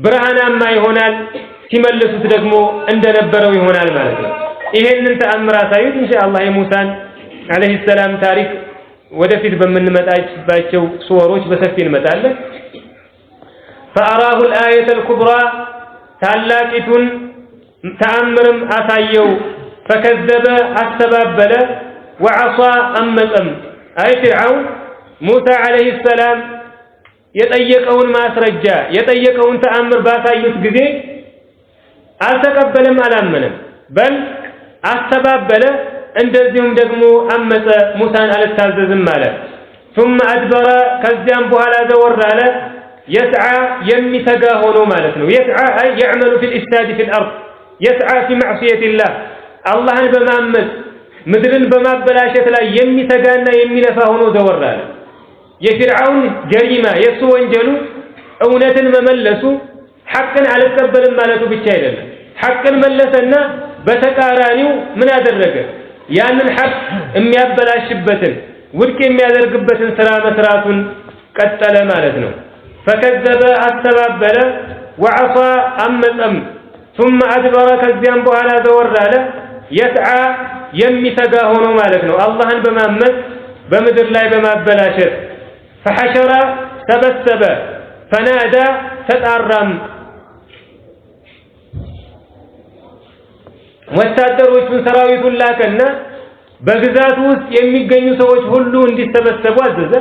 [SPEAKER 2] ብርሃናማ ይሆናል ሲመልሱት ደግሞ እንደነበረው ይሆናል ማለት ነው ይሄንን ተአምር አሳዩት ኢንሻአላህ የሙሳን አለይሂ ሰላም ታሪክ ወደፊት በመንመጣባቸው ሱወሮች በሰፊ እንመጣለን فأراه الآية الكبرى ታላቂቱን ተአምርም አሳየው فكذب استبابل وعصى أمطم أي فرعون موسى عليه السلام የጠየቀውን ማስረጃ የጠየቀውን ተአምር ባሳዩት ጊዜ አልተቀበለም አላመነም በል አስተባበለ እንደዚሁም ደግሞ አመፀ ሙሳን አልታዘዝም ማለት ثم أدبر ከዚያም በኋላ ዘወር አለ يسعى يمتغى ሆኖ ማለት ነው يسعى أي يعمل في الإفساد في الأرض يسعى في معصية الله አላህን በማመፅ ምድርን በማበላሸት ላይ የሚተጋና የሚለፋ ሆኖ ዘወር አለ የፊርዓውን ጀሪማ የሱ ወንጀሉ እውነትን መመለሱ ሐቅን አልቀበልም ማለቱ ብቻ አይደለም ሐቅን መለሰና በተቃራኒው ምን አደረገ ያንን ሐቅ የሚያበላሽበትን ውድቅ የሚያደርግበትን ስራ መስራቱን ቀጠለ ማለት ነው فكذب استبابل وعصى أمطم ثم أدبر ከዚያም በኋላ ዘወር አለ يسعى የሚተጋ ሆኖ ማለት ነው አላህን በማመፅ በምድር ላይ በማበላሸት فحشر سبسب فنادى تطارم ወታደሮቹን ሰራዊቱን ላከና በግዛቱ ውስጥ የሚገኙ ሰዎች ሁሉ እንዲሰበሰቡ አዘዘ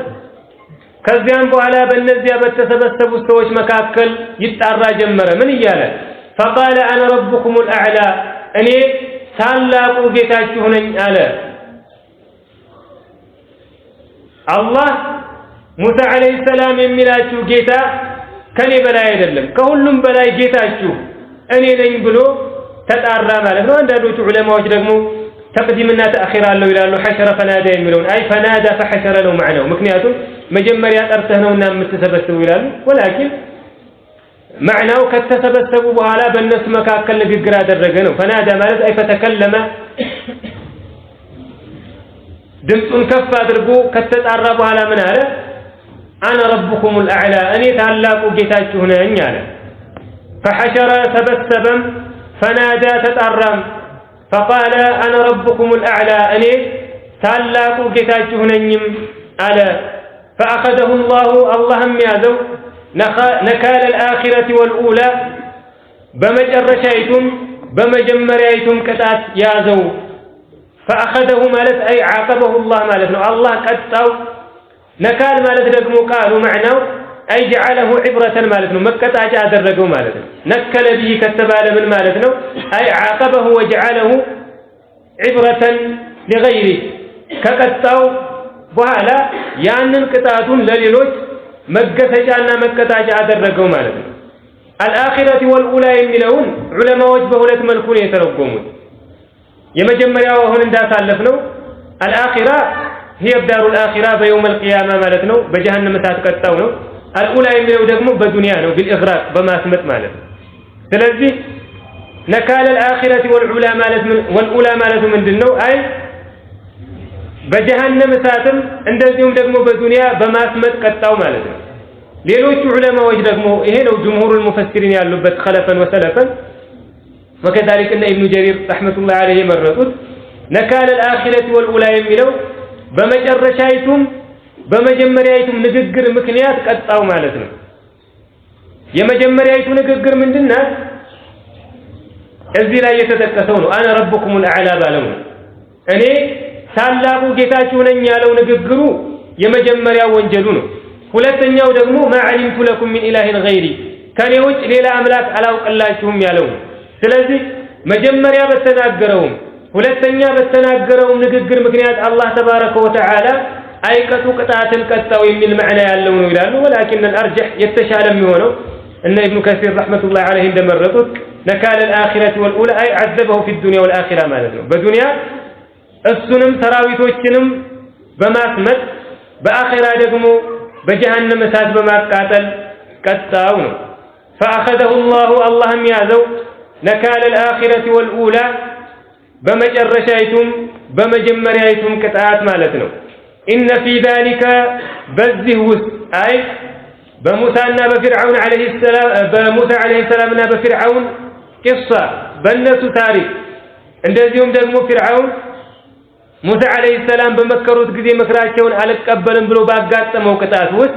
[SPEAKER 2] ከዚያም በኋላ በእነዚያ በተሰበሰቡ ሰዎች መካከል ይጣራ ጀመረ ምን እያለ فقال انا ربكم الاعلى እኔ ታላቁ ጌታችሁ ነኝ አለ አላህ ሙሳ አለይሂ ሰላም የሚላችሁ ጌታ ከኔ በላይ አይደለም ከሁሉም በላይ ጌታችሁ እኔ ነኝ ብሎ ተጣራ ማለት ነው አንዳንዶቹ ዑለማዎች ደግሞ ተቅዲምና ተአኺር አለው ይላሉ ሐሸረ ፈናዳ የሚለውን አይ ፈናዳ ፈሐሸረ ነው ማዕናው ምክንያቱም መጀመሪያ ጠርተህ ነውና የምትሰበስቡ ይላሉ ወላኪን ማዕናው ከተሰበሰቡ በኋላ በእነሱ መካከል ንግግር አደረገ ነው ፈናዳ ማለት አይ ፈተከለመ ድምፁን ከፍ አድርጎ ከተጣራ በኋላ ምን አለ انا ربكم الاعلى اني ታላቁ ጌታችሁ ነኝ አለ فحشر تبسم فنادى تطرم فقال انا ربكم الاعلى اني ታላቁ ጌታችሁ ነኝም አለ فاخذه اللهم يازو نكال الاخره والاولى በመጨረሻይቱም በመጀመሪያይቱም ቅጣት ያዘው فاخذه ማለት اي عاقبه الله ማለት ነው አላህ ቀጣው ነካል ማለት ደግሞ ቃሉ معناው اي جعله عبره ማለት ነው መቀጣጫ አደረገው ማለት ነው ነከለ به ከተባለ ምን ማለት ነው اي عاقبه وجعله عبره لغيره ከቀጣው በኋላ ያንን ቅጣቱን ለሌሎች መገሰጫና መቀጣጫ አደረገው ማለት ነው الآخرة والأولى የሚለውን ዑለማዎች በሁለት መልኩ ነው የተረጎሙት የመጀመሪያው አሁን እንዳሳለፍነው الآخرة هي الدار الآخرة بيوم القيامة مالتنا بجهنم تاتقطعوا الأولى يميلوا دغمو بدنيا ነው بالإغراق በማስመጥ ማለት ስለዚህ نكال الآخرة والأولى ማለት ምንድነው አይ በጀሃነም እሳትም እንደዚሁም ደግሞ በዱንያ በማስመጥ ቀጣው ማለት ነው ሌሎች ዑለማዎች ደግሞ ይሄ ነው ጅምሁር المفسرين ያሉበት خلفا وسلفا وكذلك ان ابن جرير رحمه الله عليه መረጡት نكال الآخرة والأولى የሚለው በመጨረሻይቱም በመጀመሪያይቱም ንግግር ምክንያት ቀጣው ማለት ነው የመጀመሪያይቱ ንግግር ምንድነው እዚህ ላይ የተጠቀሰው ነው انا ربكم الاعلى ባለው እኔ ታላቁ ጌታችሁ ነኝ ያለው ንግግሩ የመጀመሪያው ወንጀሉ ነው ሁለተኛው ደግሞ ما علمت لكم من اله غيري ከኔ ውጭ ሌላ አምላክ አላውቅላችሁም ያለው ስለዚህ መጀመሪያ በተናገረው ሁለተኛ በተናገረው ንግግር ምክንያት አላህ ተባረከ ወተዓላ አይቀጡ ቅጣትን ቀጣው የሚል معنى ያለው ነው ይላሉ ولكن الارجح የተሻለ የሚሆነው ان ابن كثير رحمه الله عليه እንደመረጡት نكال الآخرة والأولى أي عذبه في الدنيا والآخرة مالتنا بالدنيا السنم تراويتوچنم بماسمت بآخرة ደግሞ بجهنم እሳት በማቃጠል ቀጣው ነው فأخذه الله يازو نكال الآخرة والأولى በመጨረሻይቱም በመጀመሪያይቱም ቅጣት ማለት ነው إن في ذلك በዚህ ውስጥ አይ በሙሳና በፍርዓውን عليه السلام በሙሳ عليه السلام እና በፍርዓውን قصة በእነሱ ታሪክ እንደዚሁም ደግሞ ፍርዓውን ሙሳ عليه السلام በመከሩት ጊዜ ምክራቸውን አልቀበልም ብሎ ባጋጠመው ቅጣት ውስጥ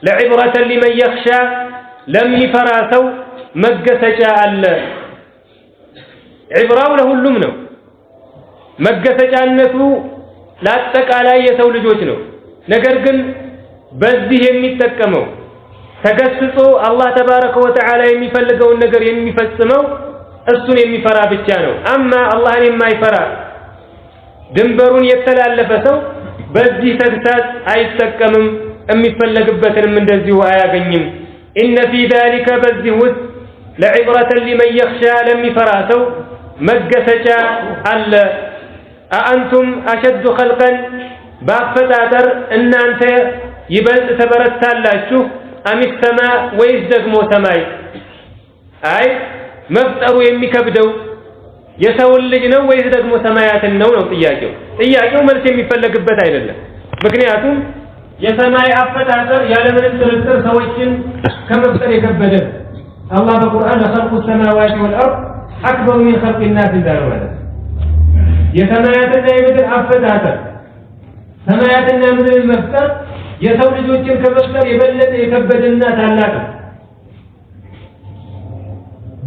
[SPEAKER 2] لعبرة لمن يخشى ለሚፈራ ሰው መገሰጫ አለ عبرው ለሁሉም ነው መገሰጫነቱ ለአጠቃላይ የሰው ልጆች ነው ነገር ግን በዚህ የሚጠቀመው ተገስጾ አላህ ተባረከ ወተዓላ የሚፈልገውን ነገር የሚፈጽመው እሱን የሚፈራ ብቻ ነው አማ አላህን የማይፈራ ድንበሩን የተላለፈ ሰው በዚህ ተግሳጽ አይጠቀምም የሚፈልግበትንም እንደዚሁ አያገኝም إن في ذلك በዚህ ውስጥ لعبرة لمن يخشى ለሚፈራ ሰው መገሰጫ አለ أأنتم أشد خلقا بأفتاتر إن أنت يبلت تبرتالاችሁ أم السماء ويس ደግሞ ሰማይ አይ መፍጠሩ የሚከብደው የሰው ልጅ ነው ወይስ ደግሞ ሰማያትን ነው ጥያቄው መልስ የሚፈልግበት አይደለም ምክንያቱም የሰማይ አፈጣጠር ያለ ምንም ጥርጥር ሰዎችን ከመፍጠር የከበደ አላህ በቁርአን ለخلق السماوات والأرض أكبر من خلق الناس እንዳለው ማለት የሰማያትና የምድር አፈጣጠር ሰማያትና ምድርን መፍጠር የሰው ልጆችን ከመፍጠር የበለጠ የከበደና ታላቅ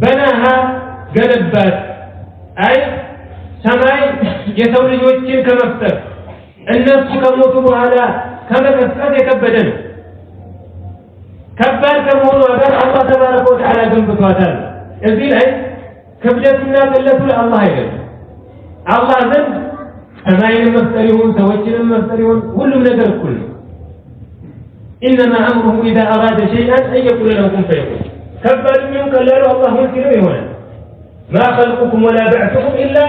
[SPEAKER 2] በናሃ ገለባት አይ ሰማይ የሰው ልጆችን ከመፍጠር እነሱ ከሞቱ በኋላ ከመቀስቀስ የከበደ ነው ከባድ ከመሆኑ ጋር አላህ ተባረከ ወተዓላ ገንብቷታል እዚህ ላይ ክብደቱና ቅለቱ ለአላህ አይደለም አላህ ዘንድ ሰማይን መፍጠር ይሁን ሰዎችን መፍጠር ይሁን ሁሉም ነገር እኩል ነው إنما أمره إذا أراد شيئا أن يقول له كن فيكون ከባድ ነው ቀላሉ አላህ ወሲለው ይሆናል ما خلقكم ولا بعثكم إلا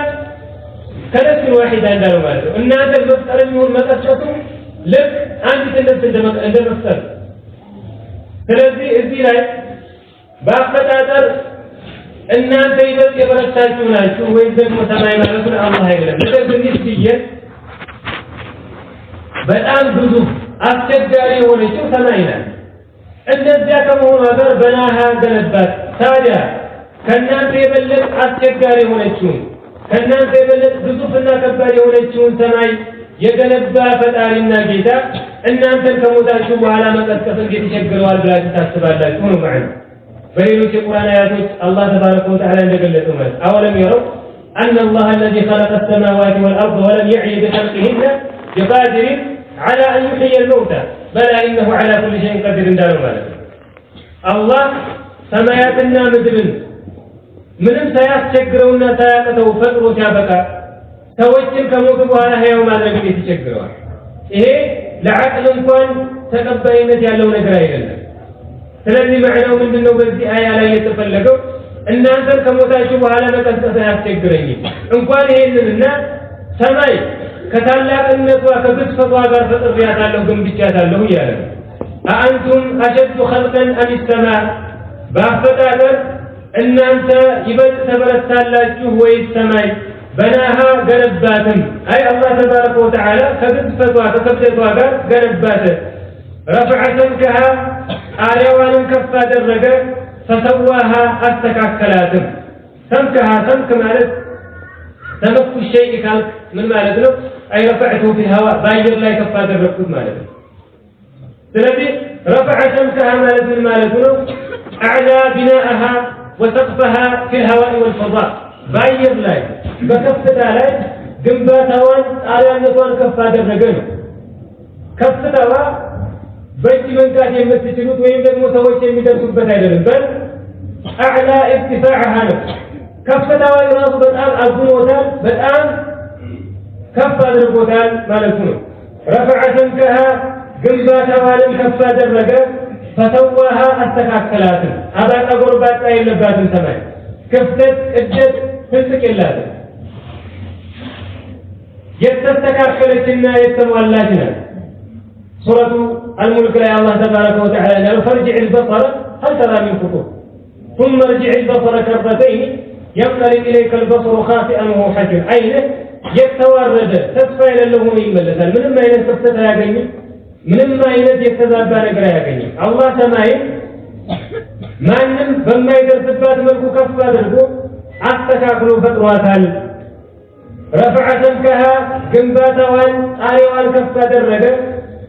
[SPEAKER 2] كنفس واحدة እንዳለው ማለት ነው እናንተ መፍጠር ይሁን መቀስቀሱ ልክ አንዲት ነፍስ እንደመፍጠር ስለዚህ እዚህ ላይ በአፈጣጠር እናንተ ይበልጥ የበረታችሁ ናችሁ ወይ ደግሞ ሰማይ ማለት ነው አላህ አይደለም ነገር ግን ይስየ በጣም ብዙ አስቸጋሪ የሆነችው ሰማይ ናት እንደዚያ ከመሆኑ ጋር በናሃ ገለባት ታዲያ ከእናንተ የበለጠ አስቸጋሪ የሆነችው ከእናንተ የበለጠ ግዙፍና ከባድ የሆነችውን ሰማይ የገነባ ፈጣሪና ጌታ እናንተን ከሞታችሁ በኋላ መቀስቀስ እንዴት ይቸግረዋል ብላችሁ ታስባላችሁ ነው ማለት በሌሎች የቁርአን አያቶች አላህ ተባረከ ወተዓላ እንደገለጸው ማለት አወለም يروا أن الله الذي خلق السماوات والأرض ولم يعي بخلقهن بقادر على أن يحيي الموتى بلى إنه على كل شيء قدير እንዳለው ማለት አላህ ሰማያትና ምድርን ምንም ሳያስቸግረውና ሳያቀተው ፈጥሮ ሲያበቃ ሰዎችን ከሞቱ በኋላ ህያው ማድረግ ይችላል ይሄ ለዓቅል እንኳን ተቀባይነት ያለው ነገር አይደለም ስለዚህ ማዕናው ምንድነው በዚህ አያ ላይ የተፈለገው እናንተ ከሞታችሁ በኋላ መቀስቀስ አያስቸግረኝም እንኳን ይሄንንና ሰማይ ከታላቅነቷ ከግዝፈቷ ጋር ፈጥሬያታለሁ ገንብቻታለሁ እያለ አአንቱም አሸዱ ኸልቀን አም ሰማእ በአፈጣጠር እናንተ ይበልጥ ተበረታላችሁ ወይስ ሰማይ በናሃ ገነባትም አይ አላህ ተባረከ ወተዓላ ከግዝፈቷ ከክብደቷ ጋር ገነባት ረፈዐ ሰምከሃ ጣሪያዋንም ከፍ አደረገ ፈሰዋሃ አስተካከላትም ሰምከሃ ሰምክ ማለት ተመኩ ሸይء ካልክ ምን ማለት ነው አይ ረፈዐቱ ፊ الهواء በአየር ላይ ከፍ አደረግኩት ማለት ነው ስለዚህ ረፈዐ ሰምከሃ ማለት ምን ማለት ነው أعلى بناءها وسقفها في الهواء والفضاء بأير لاي بكفتة لاي جنباتوان آلانتوان كفة درجة كفتة بيت من كاد يمتشلوت ويمدر متوجه يمدر سبت هذا بل أعلى ارتفاعها كفتة ويراض بالآن البنوتان بالآن كفة درجوتان ما لكم رفع سمكها جنباتوان كفة درجة فسواها استكاكلات هذا قربات اي لبات سماي كفتت اجت فسك اللات يتستكاكلتنا يتمولاجنا سورة الملك يا الله تبارك وتعالى قال فرجع البصر هل ترى من فطور ثم ارجع البصر كرتين ينقلب اليك البصر خاسئا وهو حجر عينه يتوارد تسفى الى له يملسل من ما ينكفتها يا جميل ምንም አይነት የተዛባ ነገር አያገኝም አላህ ሰማይን ማንም በማይደርስባት መልኩ ከፍ አድርጎ አስተካክሎ ፈጥሯታል ረፈዐ ሰምከሃ ግንባታዋን ጣሪያዋን ከፍ አደረገ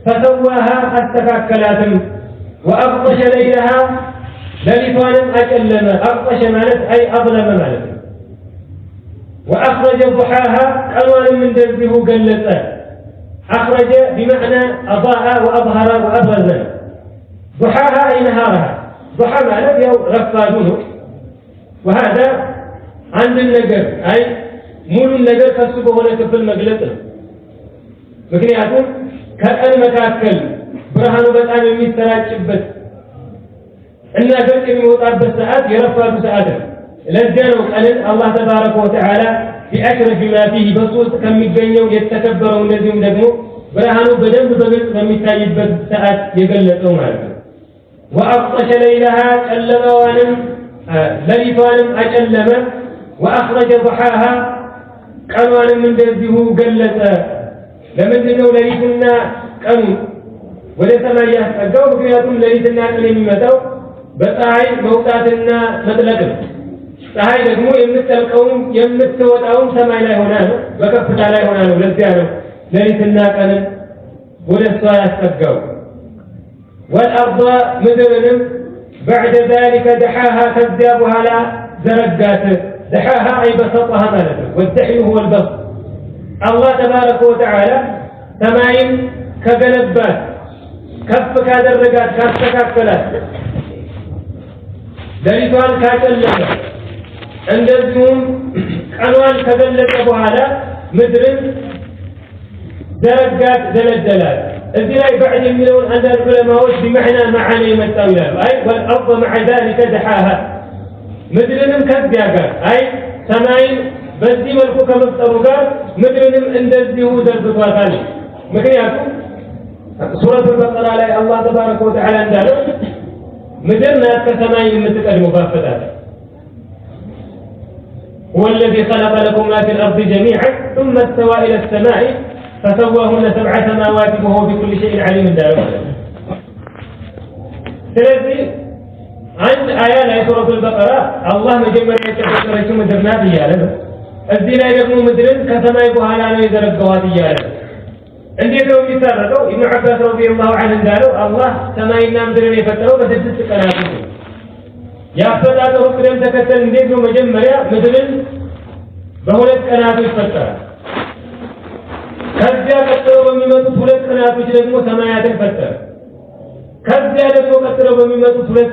[SPEAKER 2] ፈሰዋሃ አስተካከላትም ወአቅጠሸ ለይለሃ ሌሊቷንም አጨለመ አቅጠሸ ማለት አይ አظለመ ማለት ነው ወአኽረጀ ضحاها ቀኗንም እንደዚሁ ገለጸ أخرج بمعنى أضاء وأظهر وأبرز ضحاها أي نهارها ضحى معنى يو رفادونه وهذا عند النجر أي مول النجر كسبه هنا كفل مجلسه مكنياتهم كأن مكاكل برهانه بدأنا يميستراج شبت إنها قلت يموتات بالساعات يرفاد ساعته لجانه قلن الله تبارك وتعالى بأشرف ما فيه بصوص كم يتجنوا يتكبروا الذين دقموا برهانوا بدنب بغلط كم يتاجب ساعات يقلقوا معك وأغطش ليلها ألما وانم لليفانم أجلما وأخرج ضحاها قالوا من دزه قلت لمن دنوا لليتنا قنوا وليس ما يحتقوا فياتهم لليتنا قلم متوا بطاعي موقاتنا مطلقا ፀሐይ ደግሞ የምትጠልቀውም የምትወጣውም ሰማይ ላይ ሆና ነው በከፍታ ላይ ሆና ነው ለዚያ ነው ሌሊትና ቀን ወደ እሷ ያስጠጋው والأرض ምድርንም بعد ذلك دحاها ከዚያ በኋላ ዘረጋት دحاها أي بسطها ማለት ነው والدحي هو البسط الله تبارك وتعالى ሰማይን ከገነባት ከፍ ካደረጋት ካስተካከላት ሌሊቷን ካጨለመ እንደዚሁም ቀኗን ከገለጸ በኋላ ምድርን ዘረጋት ዘለደላት እዚህ ላይ بعد የሚለውን አንዳንድ ዑለማዎች بمعنى معاني የመጣው ይላሉ አይ والأرض مع ذلك دحاها ምድርንም ከዚያ ጋር አይ ሰማይን በዚህ መልኩ ከመፍጠሩ ጋር ምድርንም እንደዚሁ ዘርግቷታል ምክንያቱም ሱረቱ البقرة ላይ አላህ ተባረከ ወተዓላ እንዳለው ምድር ናት ከሰማይ የምትቀድመው ባፈጣት هو الذي خلق لكم ما في الأرض جميعا ثم استوى إلى السماء فسواهن 7 سماوات وهو بكل شيء عليم دائما ስለዚህ አንድ አያ ላይ ሱረቱ البقرة الله መጀመሪያ የተፈጠረችው ምድር ናት እያለ ነው እዚህ ላይ ደግሞ ምድርን ከሰማይ በኋላ ነው የዘረጋዋት እያለ እንዴት ነው የሚታረቀው ኢብኑ አባስ ረዲየላሁ ዐንሁ እንዳለው አላህ ሰማይና ምድርን የፈጠረው በ6 ቀናት ነው ያፈጣጠሩ ቅደም ተከተል እንዴት ነው መጀመሪያ ምድርን በሁለት ቀናቶች ፈጠረ ከዚያ ቀጥሎ በሚመጡት ሁለት ቀናቶች ደግሞ ሰማያትን ፈጠረ ከዚያ ደግሞ ቀጥሎ በሚመጡት ሁለት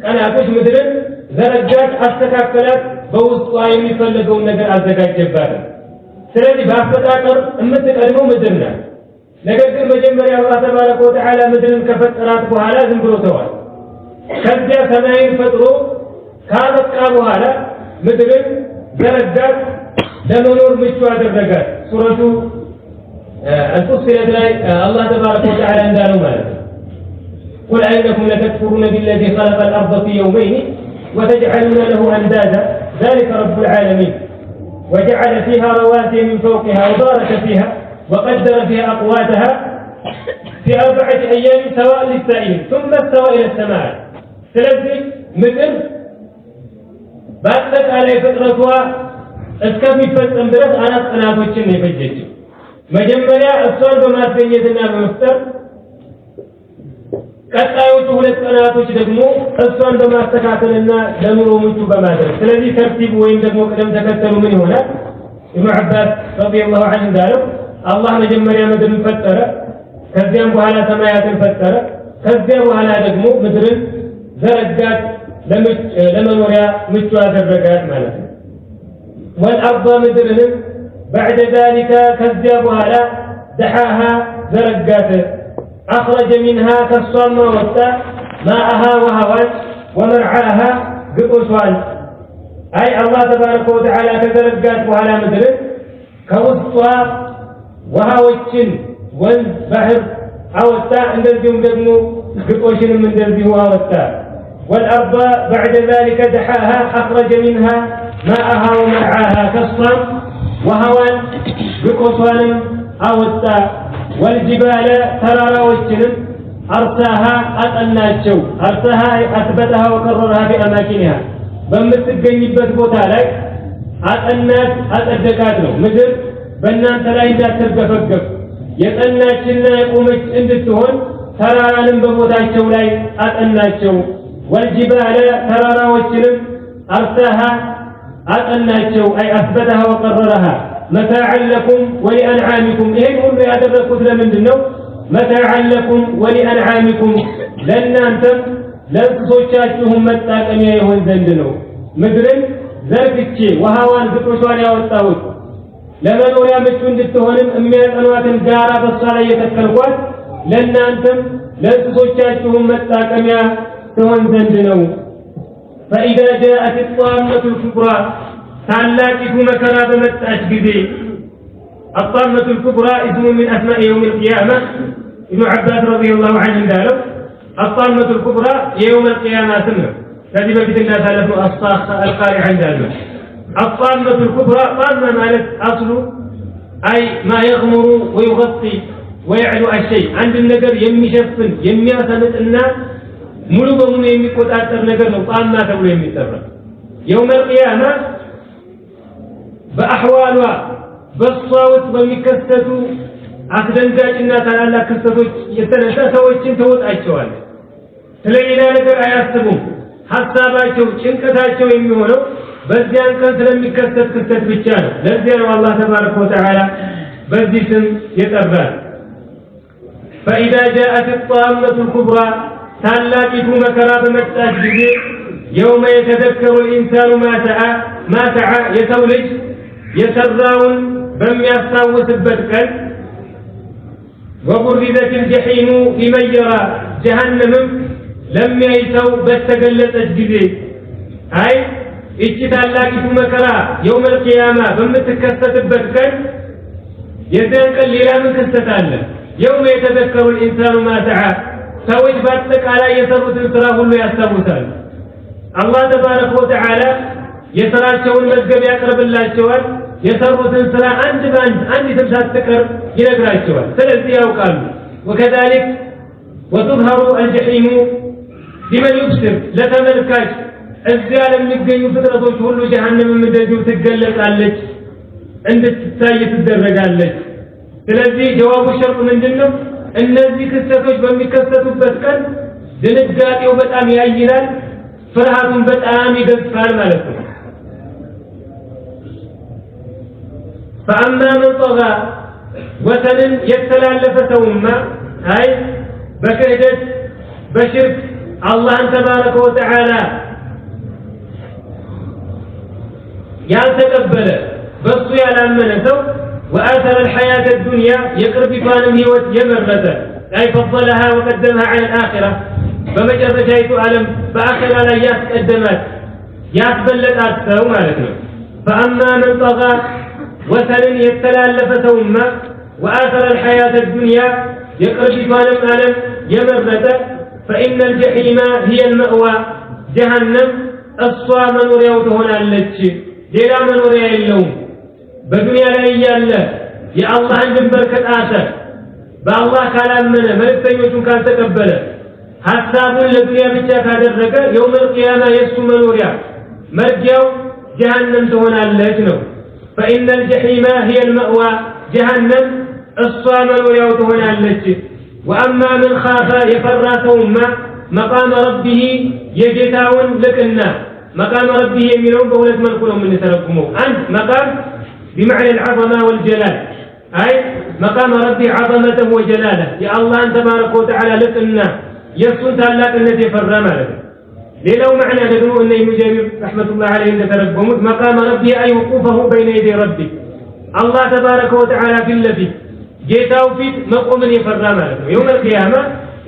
[SPEAKER 2] ቀናቶች ምድርን ዘረጋት አስተካከላት በውስጧ የሚፈልገውን ነገር አዘጋጀባት ስለዚህ በአፈጣጠር የምትቀድመው ምድር ናት ነገር ግን መጀመሪያ አላህ ተባረከ ወተዓላ ምድርን ከፈጠራት በኋላ ዝም ብሎ ተዋል ከዚያ ሰማይን ፈጥሮ ካበቃ በኋላ ምድርን ዘረጋት ለመኖር ምቹ አደረጋት ሱረቱ الفصلت ላይ الله تبارك وتعالى እንዳለው ማለት ነው قل أئنكم لتكفرون بالذي خلق الأرض في يومين وتجعلون له أندادا ذلك رب العالمين وجعل فيها رواسي من فوقها وبارك فيها وقدر فيها أقواتها في 4 أيام سواء للسائلين ثم استوى إلى السماء ስለዚህ ምድር በአጠቃላይ ፍጥረቷ እስከሚፈጸም ድረስ 4 ቀናቶችን ነው የፈጀችው መጀመሪያ እሷን በማስገኘትና በመፍጠር ቀጣዮቹ 2 ቀናቶች ደግሞ እሷን በማስተካከልና ለኑሮ ምቹ በማድረግ ስለዚህ ተርቲብ ወይም ደግሞ ቅደም ተከተሉ ምን ይሆናል ኢብኑ አባስ ረዲየላሁ ዐንሁ እንዳለው አላህ መጀመሪያ ምድርን ፈጠረ ከዚያም በኋላ ሰማያትን ፈጠረ ከዚያ በኋላ ደግሞ ምድርን ዘረጋት ለመኖሪያ ምቹ አደረጋት ማለት ነው والأرض ምድርንም بعد ذلك ከዚያ በኋላ دحاها ዘረጋት أخرج منها كالصوم والتاء ماءها وهوات ومرعاها قطوشوان أي الله تبارك وتعالى كذرقات وعلى مدرك كوسطها وهوتشن والبحر أو التاء اندرجم دمو قطوشن من دربه أو التاء والأرض بعد ذلك دحاها أخرج منها ماءها ومرعاها كالصوم وهوان قطوشوان أو التاء والجبال تراراوچن أرساها أطناچو أرساها أثبتها وقررها بأماكنها በምትገኝበት ቦታ ላይ አጠናት አጸደቃት ነው ምድር በእናንተ ላይ እንዳትገፈገፍ የጠናችና የቆመች እንድትሆን ተራራንም በቦታቸው ላይ አጠናቸው والجبال ተራራዎችንም أرساها أطناچو أي أثبتها وقررها متاعا لكم ولأنعامكم إيه كله يدركوا لمندنو متاعا لكم ولأنعامكم لن أنتم لنصوصاتهم متاقميا يهون زندنو مدرن زرقتشي وهوان قطوشوان ያወጣሁት ለመኖሪያ ምቹ እንድትሆንም የሚያጠኗትን ጋራ በሷ ላይ የተከልኳት ለእናንተም ለእንስሶቻችሁም መጣቀሚያ ትሆን ዘንድ ነው فإذا جاءت الطامة الكبرى ታላቂቱ መከራ በመጣች ጊዜ الطامة الكبرى اسم من أسماء يوم القيامة ابن عباس رضي الله عنه እንዳለው الطامة الكبرى يوم القيامة سنة ከዚህ በፊት እንዳሳለፈው الصاخة القارعة እንዳለው الطامة الكبرى طامة ማለት أصل أي ما يغمر ويغطي ويعلو الشيء عند النجر የሚሸፍን የሚያሰምጥና ሙሉ በሙሉ የሚቆጣጠር ነገር ነው ጣማ ተብሎ የሚጠራው يوم القيامة በአህዋሏ በሷውት በሚከሰቱ አስደንጋጭና ታላላቅ ክስተቶች የተነሳ ሰዎችን ተወጣቸዋል ስለሌላ ነገር አያስቡም ሐሳባቸው ጭንቀታቸው የሚሆነው በዚያን ቀን ስለሚከሰት ክስተት ብቻ ነው ለዚያ ነው አላህ ተባረከ ወተዓላ በዚህ ስም የጠራል فإذا جاءت الطامة الكبرى ታላቂቱ መከራ በመጣች ጊዜ يوم يتذكر الإنسان ما سعى የሰው ልጅ የሰራውን በሚያስታውስበት ቀን وبرزت الجحيم لمن يرى جهنم لم ييسው በተገለጸች ጊዜ አይ እቺ ታላቂቱ መከራ يوم القيامة በምትከሰትበት ቀን የዚያን ቀን ሌላ ምን ክስተት አለ يوم يتذكر الإنسان ما سعى ሰዎች በአጠቃላይ የሰሩትን ስራ ሁሉ ያስታውሳል አላህ ተባረከ ወተዓላ የሥራቸውን መዝገብ ያቀርብላቸዋል የሰሩትን ስራ አንድ ባንድ አንዲትም ሳትቀር ይነግራቸዋል ስለዚህ ያውቃሉ وكذلك وتظهر الجحيم لمن يبصر ለተመልካች እዚያ ለሚገኙ ፍጥረቶች ሁሉ ጀሃነም እንደዚሁ ትገለጣለች እንድትታይ ትደረጋለች ስለዚህ ጀዋቡ ሸርጥ ምንድነው እነዚህ ክስተቶች በሚከሰቱበት ቀን ድንጋጤው በጣም ያይላል ፍርሃቱን በጣም ይገልጻል ማለት ነው فأما من طغى وثن يتلالف ثوما أي بكهدت بشرك الله تبارك وتعالى يتقبل بس يلامن ثو وآثر الحياة الدنيا يقرب فانم هيوت يمرته أي فضلها وقدمها على الآخرة فمجرد جايت ألم فآخر لا يتقدمت يتبلت أكثر مالكنا فأما من طغى وثن يتلالف ثوما وآثر الحياة الدنيا يقرب فالم ألم يمرت فإن الجحيم هي المأوى جهنم الصوى منوريا وتهون اللتش ليلا منوريا اللوم بدنيا لا يالا يا الله عند بركة آثر بالله كلامنا ملكتኞቹን ካልተቀበለ ሐሳቡን ለዱንያ ብቻ ካደረገ يوم القيامة የሱ መኖሪያ መርጊያው جهنم ትሆናለች ነው فإن الجحيم هي المأوى جهنم الصوى منوريا وتهونالች وأما من خاف يفراتهم مقام ربه يجتاون لكنا مقام ربه يميلون بولد ملكونه من تركمه أنت مقام بمعنى العظمة والجلال أي مقام ربي عظمته وجلاله يا الله أنت تبارك وتعالى لكنا يسون تلاك التي فرما لك ليلو معنى نقول أن المجاهد رحمة الله عليه تركمه مقام ربي أي وقوفه بين يدي ربي الله تبارك وتعالى في الذي جيتاو فيت مقوم يفرما لك يوم القيامة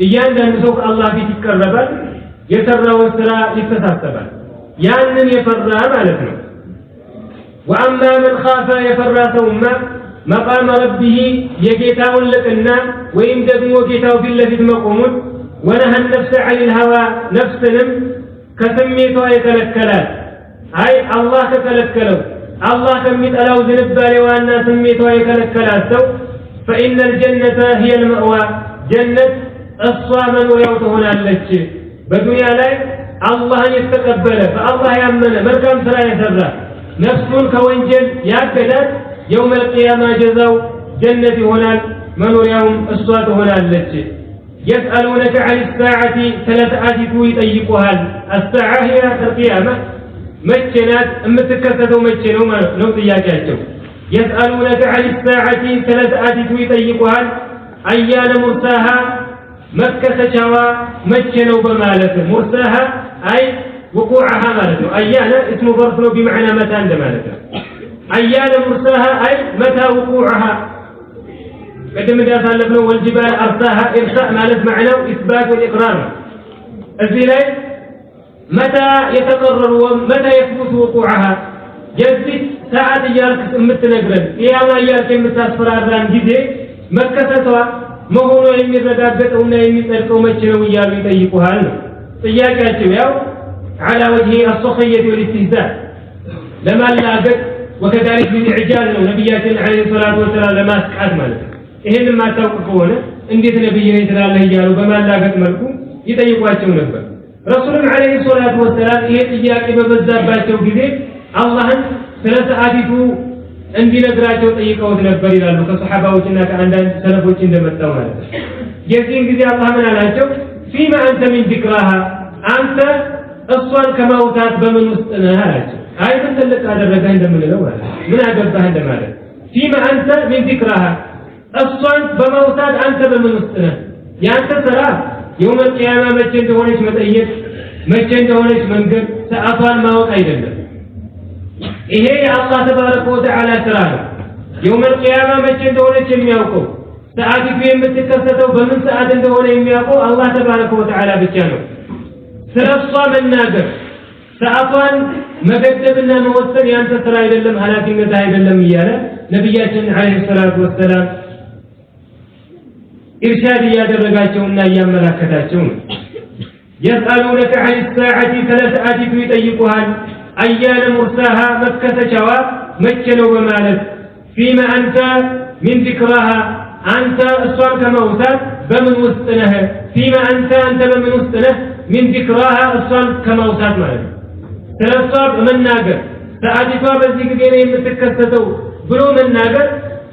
[SPEAKER 2] إيان نسوك الله فيت يتكربا يسرى وسرى يتساسبا يانن يفرما لك وأما من خاف يفرى ثم مقام ربه يجيتاو لكنا وإن دقموا جيتاو في الذي مقوم ونهى النفس عن الهوى نفسنا كسميتها يتلكلات أي الله تتلكلوا الله كميت ألاو ذنبالي وأنا سميتها يتلكلات فإن الجنة هي المأوى جنة الصامن ويوتهن اللتش بدنيا لاي الله يتقبل فالله يأمن مركم سرى يسرى نفس كوانجل يأكدت يوم القيامة جزاو جنة هنا من يوم الصوات هنا اللتش يسألونك عن الساعة 3 آتي يطيقها الساعة هي القيامة مجنات امتكسدوا مجنوا نو تياجاتهم يسألونك عن الساعة 3 آتي يطيقها أيان مرساها مكة شوا مجنوا بمالته مرساها أي وقوعها مالته أيان اسم ظرف بمعنى متى عند مالته أيان مرساها أي متى وقوعها قدم إذا سالفنا والجبال أرساها إرساء مالت معناه إثبات والإقرار الزلاء متى يتقرر ومتى يثبت وقوعها جزت ساعة إيالك متنقرن إياما إيالك متاسفر أران جزي مكسسوا مهونو يمي رقابت أونا يمي تلقوا مجنو إيالو يطيقها لنا إياك أتوياو على وجه الصخية والاستهزاء لما لاقت وكذلك من إعجال نبياتنا عليه الصلاة والسلام لما سكعت مالك ይሄን ማታውቁ ከሆነ እንዴት ነብይ ነኝ ትላለህ እያሉ በማላገጥ መልኩ ይጠይቋቸው ነበር ረሱሉም አለይሂ ሰላቱ ወሰለም ይሄ ጥያቄ በበዛባቸው ጊዜ አላህን ስለ ሰዓቲቱ እንዲነግራቸው ጠይቀውት ነበር ይላሉ ከሱሐባዎችና ከአንዳንድ ሰለፎች እንደመጣው ማለት ነው የዚህን ጊዜ አላህ ምን አላቸው فيما انت من ذكرها አንተ እሷን ከማውታት በምን ውስጥ ነህ አላቸው አይ ምን ትልቅ አደረገ እንደምንለው ማለት ምን አገባህ እንደማለት فيما انت من ذكرها እሷን በመውሳት አንተ በምን ውስጥ ነህ ያንተ ስራ يوم القيامة መቼ እንደሆነች መጠየቅ መቼ እንደሆነች መንገር ሰዓቷን ማወቅ አይደለም ይሄ የአላህ ተባረከ ወተዓላ ስራ ነው يوم القيامة መቼ እንደሆነች የሚያውቀው ሰዓቲቱ የምትከሰተው በምን ሰዓት እንደሆነ የሚያውቀው አላህ ተባረከ ወተዓላ ብቻ ነው ስለሷ መናገር ሰዓቷን መገደብና መወሰን ያንተ ስራ አይደለም ኃላፊነት አይደለም እያለ ነብያችን አለይሂ ሰላቱ ወሰለም إرشاد يادرغاچونا ياملاكتاچو يسألونك عن الساعة 3 آتي يطيقها أيان مرساها مكة شوا مكنوا بمالك فيما أنت من ذكرها أنت الصوان كموتات بمن وسطنها فيما أنت بمن وسطنه من ذكرها الصوان كموتات مالك ثلاث من ناقر ساعتي طاب الذكر يمتكستو بلو من ناقر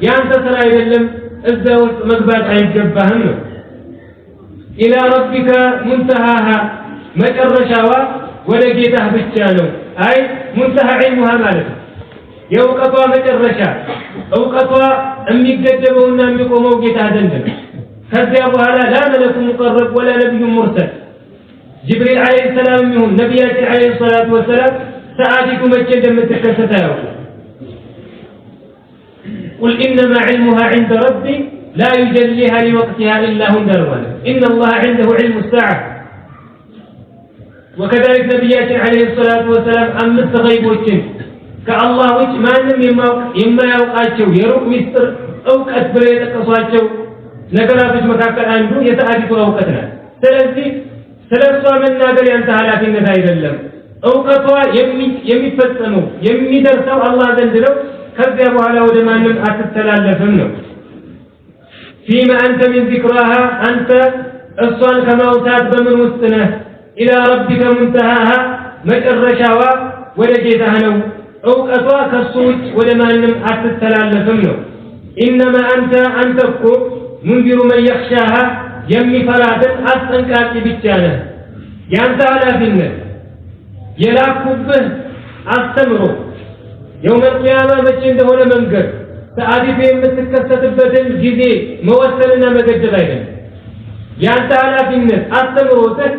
[SPEAKER 2] يانت سرى يلم إذا مقبات عيجبهم إلى ربك منتهاها مجرشاوا ولقيتها بالشانو أي منتهى علمها مالك يوقفوا مجرشا أوقفوا أمي قدبوا أمي قوموا قيتها دندن كذبوا هذا لا ملك مقرب ولا نبي مرسل جبريل عليه السلام منهم نبيات عليه الصلاة والسلام ساعتكم الجنة متكستها قل إنما علمها عند ربي لا يجليها لوقتها إلا هم دروانا إن الله عنده علم الساعة وكذلك نبيات عليه الصلاة والسلام أمس غيب وجه كالله وجه ما نم يما يوقاتشو يروق مستر እውቀት ብለው የጠቀሷቸው ነገራቶች መካከል አንዱ የተአዲቱ እውቀት ነው። ስለዚህ ስለሷ መናገር ያንተ ኃላፊነት አይደለም። እውቀቷ የሚፈጸመው የሚደርሰው አላህ ዘንድ ነው። ከዚያ በኋላ ወደ ማንም አትተላለፍም ነው። فيما أنت من ذكراها أنت እሷን ከማውሳት በምን ውስጥ ነህ? إلى ربك منتهاها መጨረሻዋ ወደ ጌታህ ነው። እውቀቷ ከሱ ውጭ ወደ ማንም አትተላለፍም ነው። إنما أنت እኮ منذر من يخشاها የሚፈራትን አስጠንቃቂ ብቻ ነህ። ያንተ ኃላፊነት የላኩብህ አስተምሮ የውመ ቂያማ መቼ እንደሆነ መንገድ ሰዓቲቱ የምትከሰትበትን ጊዜ መወሰንና መገደብ አይደለም። ያንተ ኃላፊነት አስተምሮትህ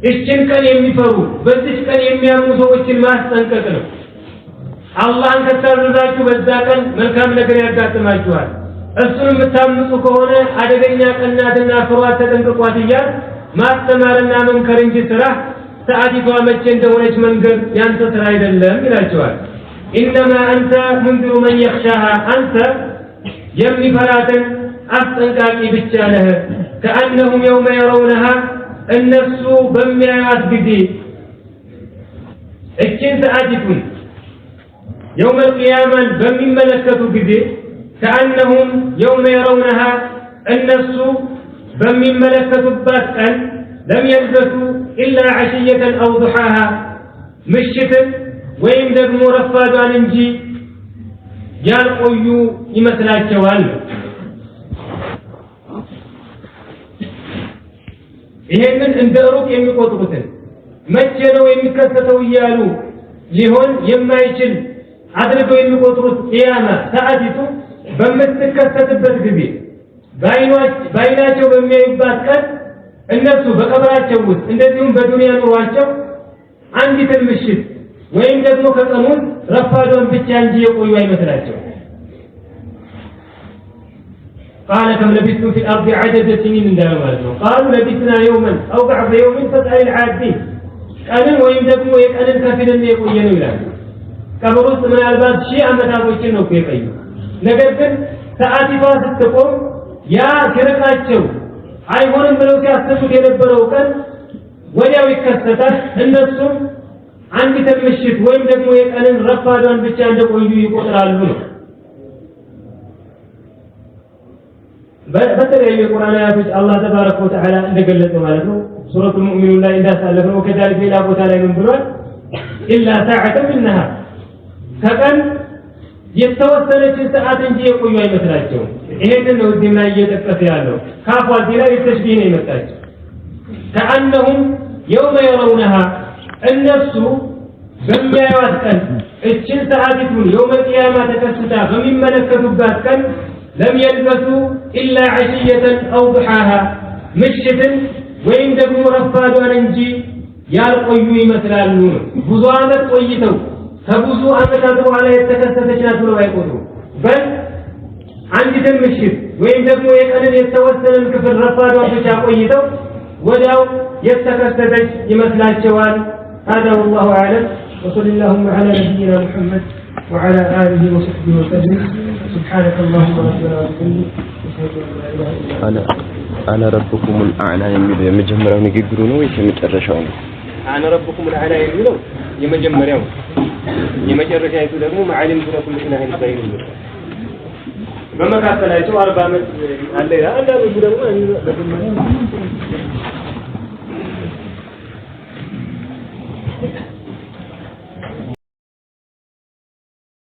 [SPEAKER 2] እችን ቀን የሚፈሩ በዚህ ቀን የሚያምኑ ሰዎችን ማስጠንቀቅ ነው። አላህን ከታዘዛችሁ በዛ ቀን መልካም ነገር ያጋጥማችኋል። እሱን የምታምፁ ከሆነ አደገኛ ቀናትና ፍሯት ተጠንቅቋት እያል ማስተማርና መምከር እንጂ ስራ ሰዓቲቷ መቼ እንደሆነች መንገድ ያንተ ስራ አይደለም ይላቸዋል። إنما أنت منذر من يخشاها أنت የሚፈራትን አስጠንቃቂ ብቻ ነህ። كأنهم يوم يرونها እነሱ በሚያዩት ጊዜ እችን ሰዓቲቱን يوم القيامة በሚመለከቱ ጊዜ كأنهم يوم يرونها እነሱ በሚመለከቱባት ቀን لم يلبثوا إلا عشية أو ضحاها ምሽትን ወይም ደግሞ ረፋዷን እንጂ ያልቆዩ ይመስላቸዋል። ይሄንን እንደ ሩቅ የሚቆጥሩትን መቼ ነው የሚከሰተው እያሉ ሊሆን የማይችል አድርገው የሚቆጥሩት ቂያማ ሰዓቲቱ በምትከሰትበት ጊዜ በዓይናቸው በሚያዩባት ቀን እነሱ በቀብራቸው ውስጥ እንደዚሁም በዱንያ ኑሯቸው አንዲትን ምሽት ወይም ደግሞ ከቀኑን ረፋዷን ብቻ እንጂ የቆዩ አይመስላቸው። قال كم لبثتم في الأرض عدد سنين እንዳለው ማለት ነው። قالوا لبثنا يوما أو بعض يوم فاسأل العادين ቀንን ወይም ደግሞ የቀንን ከፊልን የቆየ ነው ይላል። ቀብር ውስጥ ምናልባት ሺህ ዓመታቶችን ነው የቆዩ። ነገር ግን ሰዓቲቷ ስትቆም ያ ሲርቃቸው አይሆንም ብለው ሲያስቡት የነበረው ቀን ወዲያው ይከሰታል። እነሱም አንዲት ምሽት ወይም ደግሞ የቀንን ረፋዷን ብቻ እንደቆዩ ይቆጥራሉ ነው። በተለያዩ የቁርአን አያቶች አላህ ተባረከ ወተዓላ እንደገለጸው ማለት ነው። ሱረቱል ሙእሚኑን ላይ እንዳሳለፈው ከዛልክ ሌላ ቦታ ላይ ምን ብሏል? ኢላ ሰዓተ ሚንሃ ከቀን የተወሰነች ሰዓት እንጂ የቆዩ አይመስላቸውም። ይሄንን ነው እዚህ ላይ እየጠቀሰ ያለው። ካፏ እዚህ ላይ ተሽቢህ ነው የመጣችው። ከአነሁም የውመ የረውነሃ እነሱ በሚያዩት ቀን እችን ሰዓቲቱን የውመ ቂያማ ተከስታ በሚመለከቱባት ቀን ለም የልበሱ ኢላ ዐሽየተን አው ዱሓሃ ምሽትን ወይም ደግሞ ረፋዷን እንጂ ያልቆዩ ይመስላሉ። ብዙ ዓመት ቆይተው ከብዙ ዓመታት በኋላ የተከሰተች ናት ብለው አይቆጥሩም። በል አንዲትን ምሽት ወይም ደግሞ የቀንን የተወሰነን ክፍል ረፋዷን ብቻ ቆይተው ወዲያው የተከሰተች ይመስላቸዋል። هذا والله أعلم وصلى اللهم على نبينا محمد وعلى آله وصحبه وسلم سبحانك اللهم ربنا وبحمدك أشهد أن لا إله إلا أنت
[SPEAKER 3] أنا ربكم الأعلى የሚለው የመጀመሪያው ንግግሩ ነው ወይስ የመጨረሻው ነው?
[SPEAKER 2] أنا ربكم الأعلى የሚለው የመጀመሪያው የመጨረሻይቱ ደግሞ معالم سورة الإله البين በመካከላቸው 40 ዓመት አለ። አንዳንዱ ደግሞ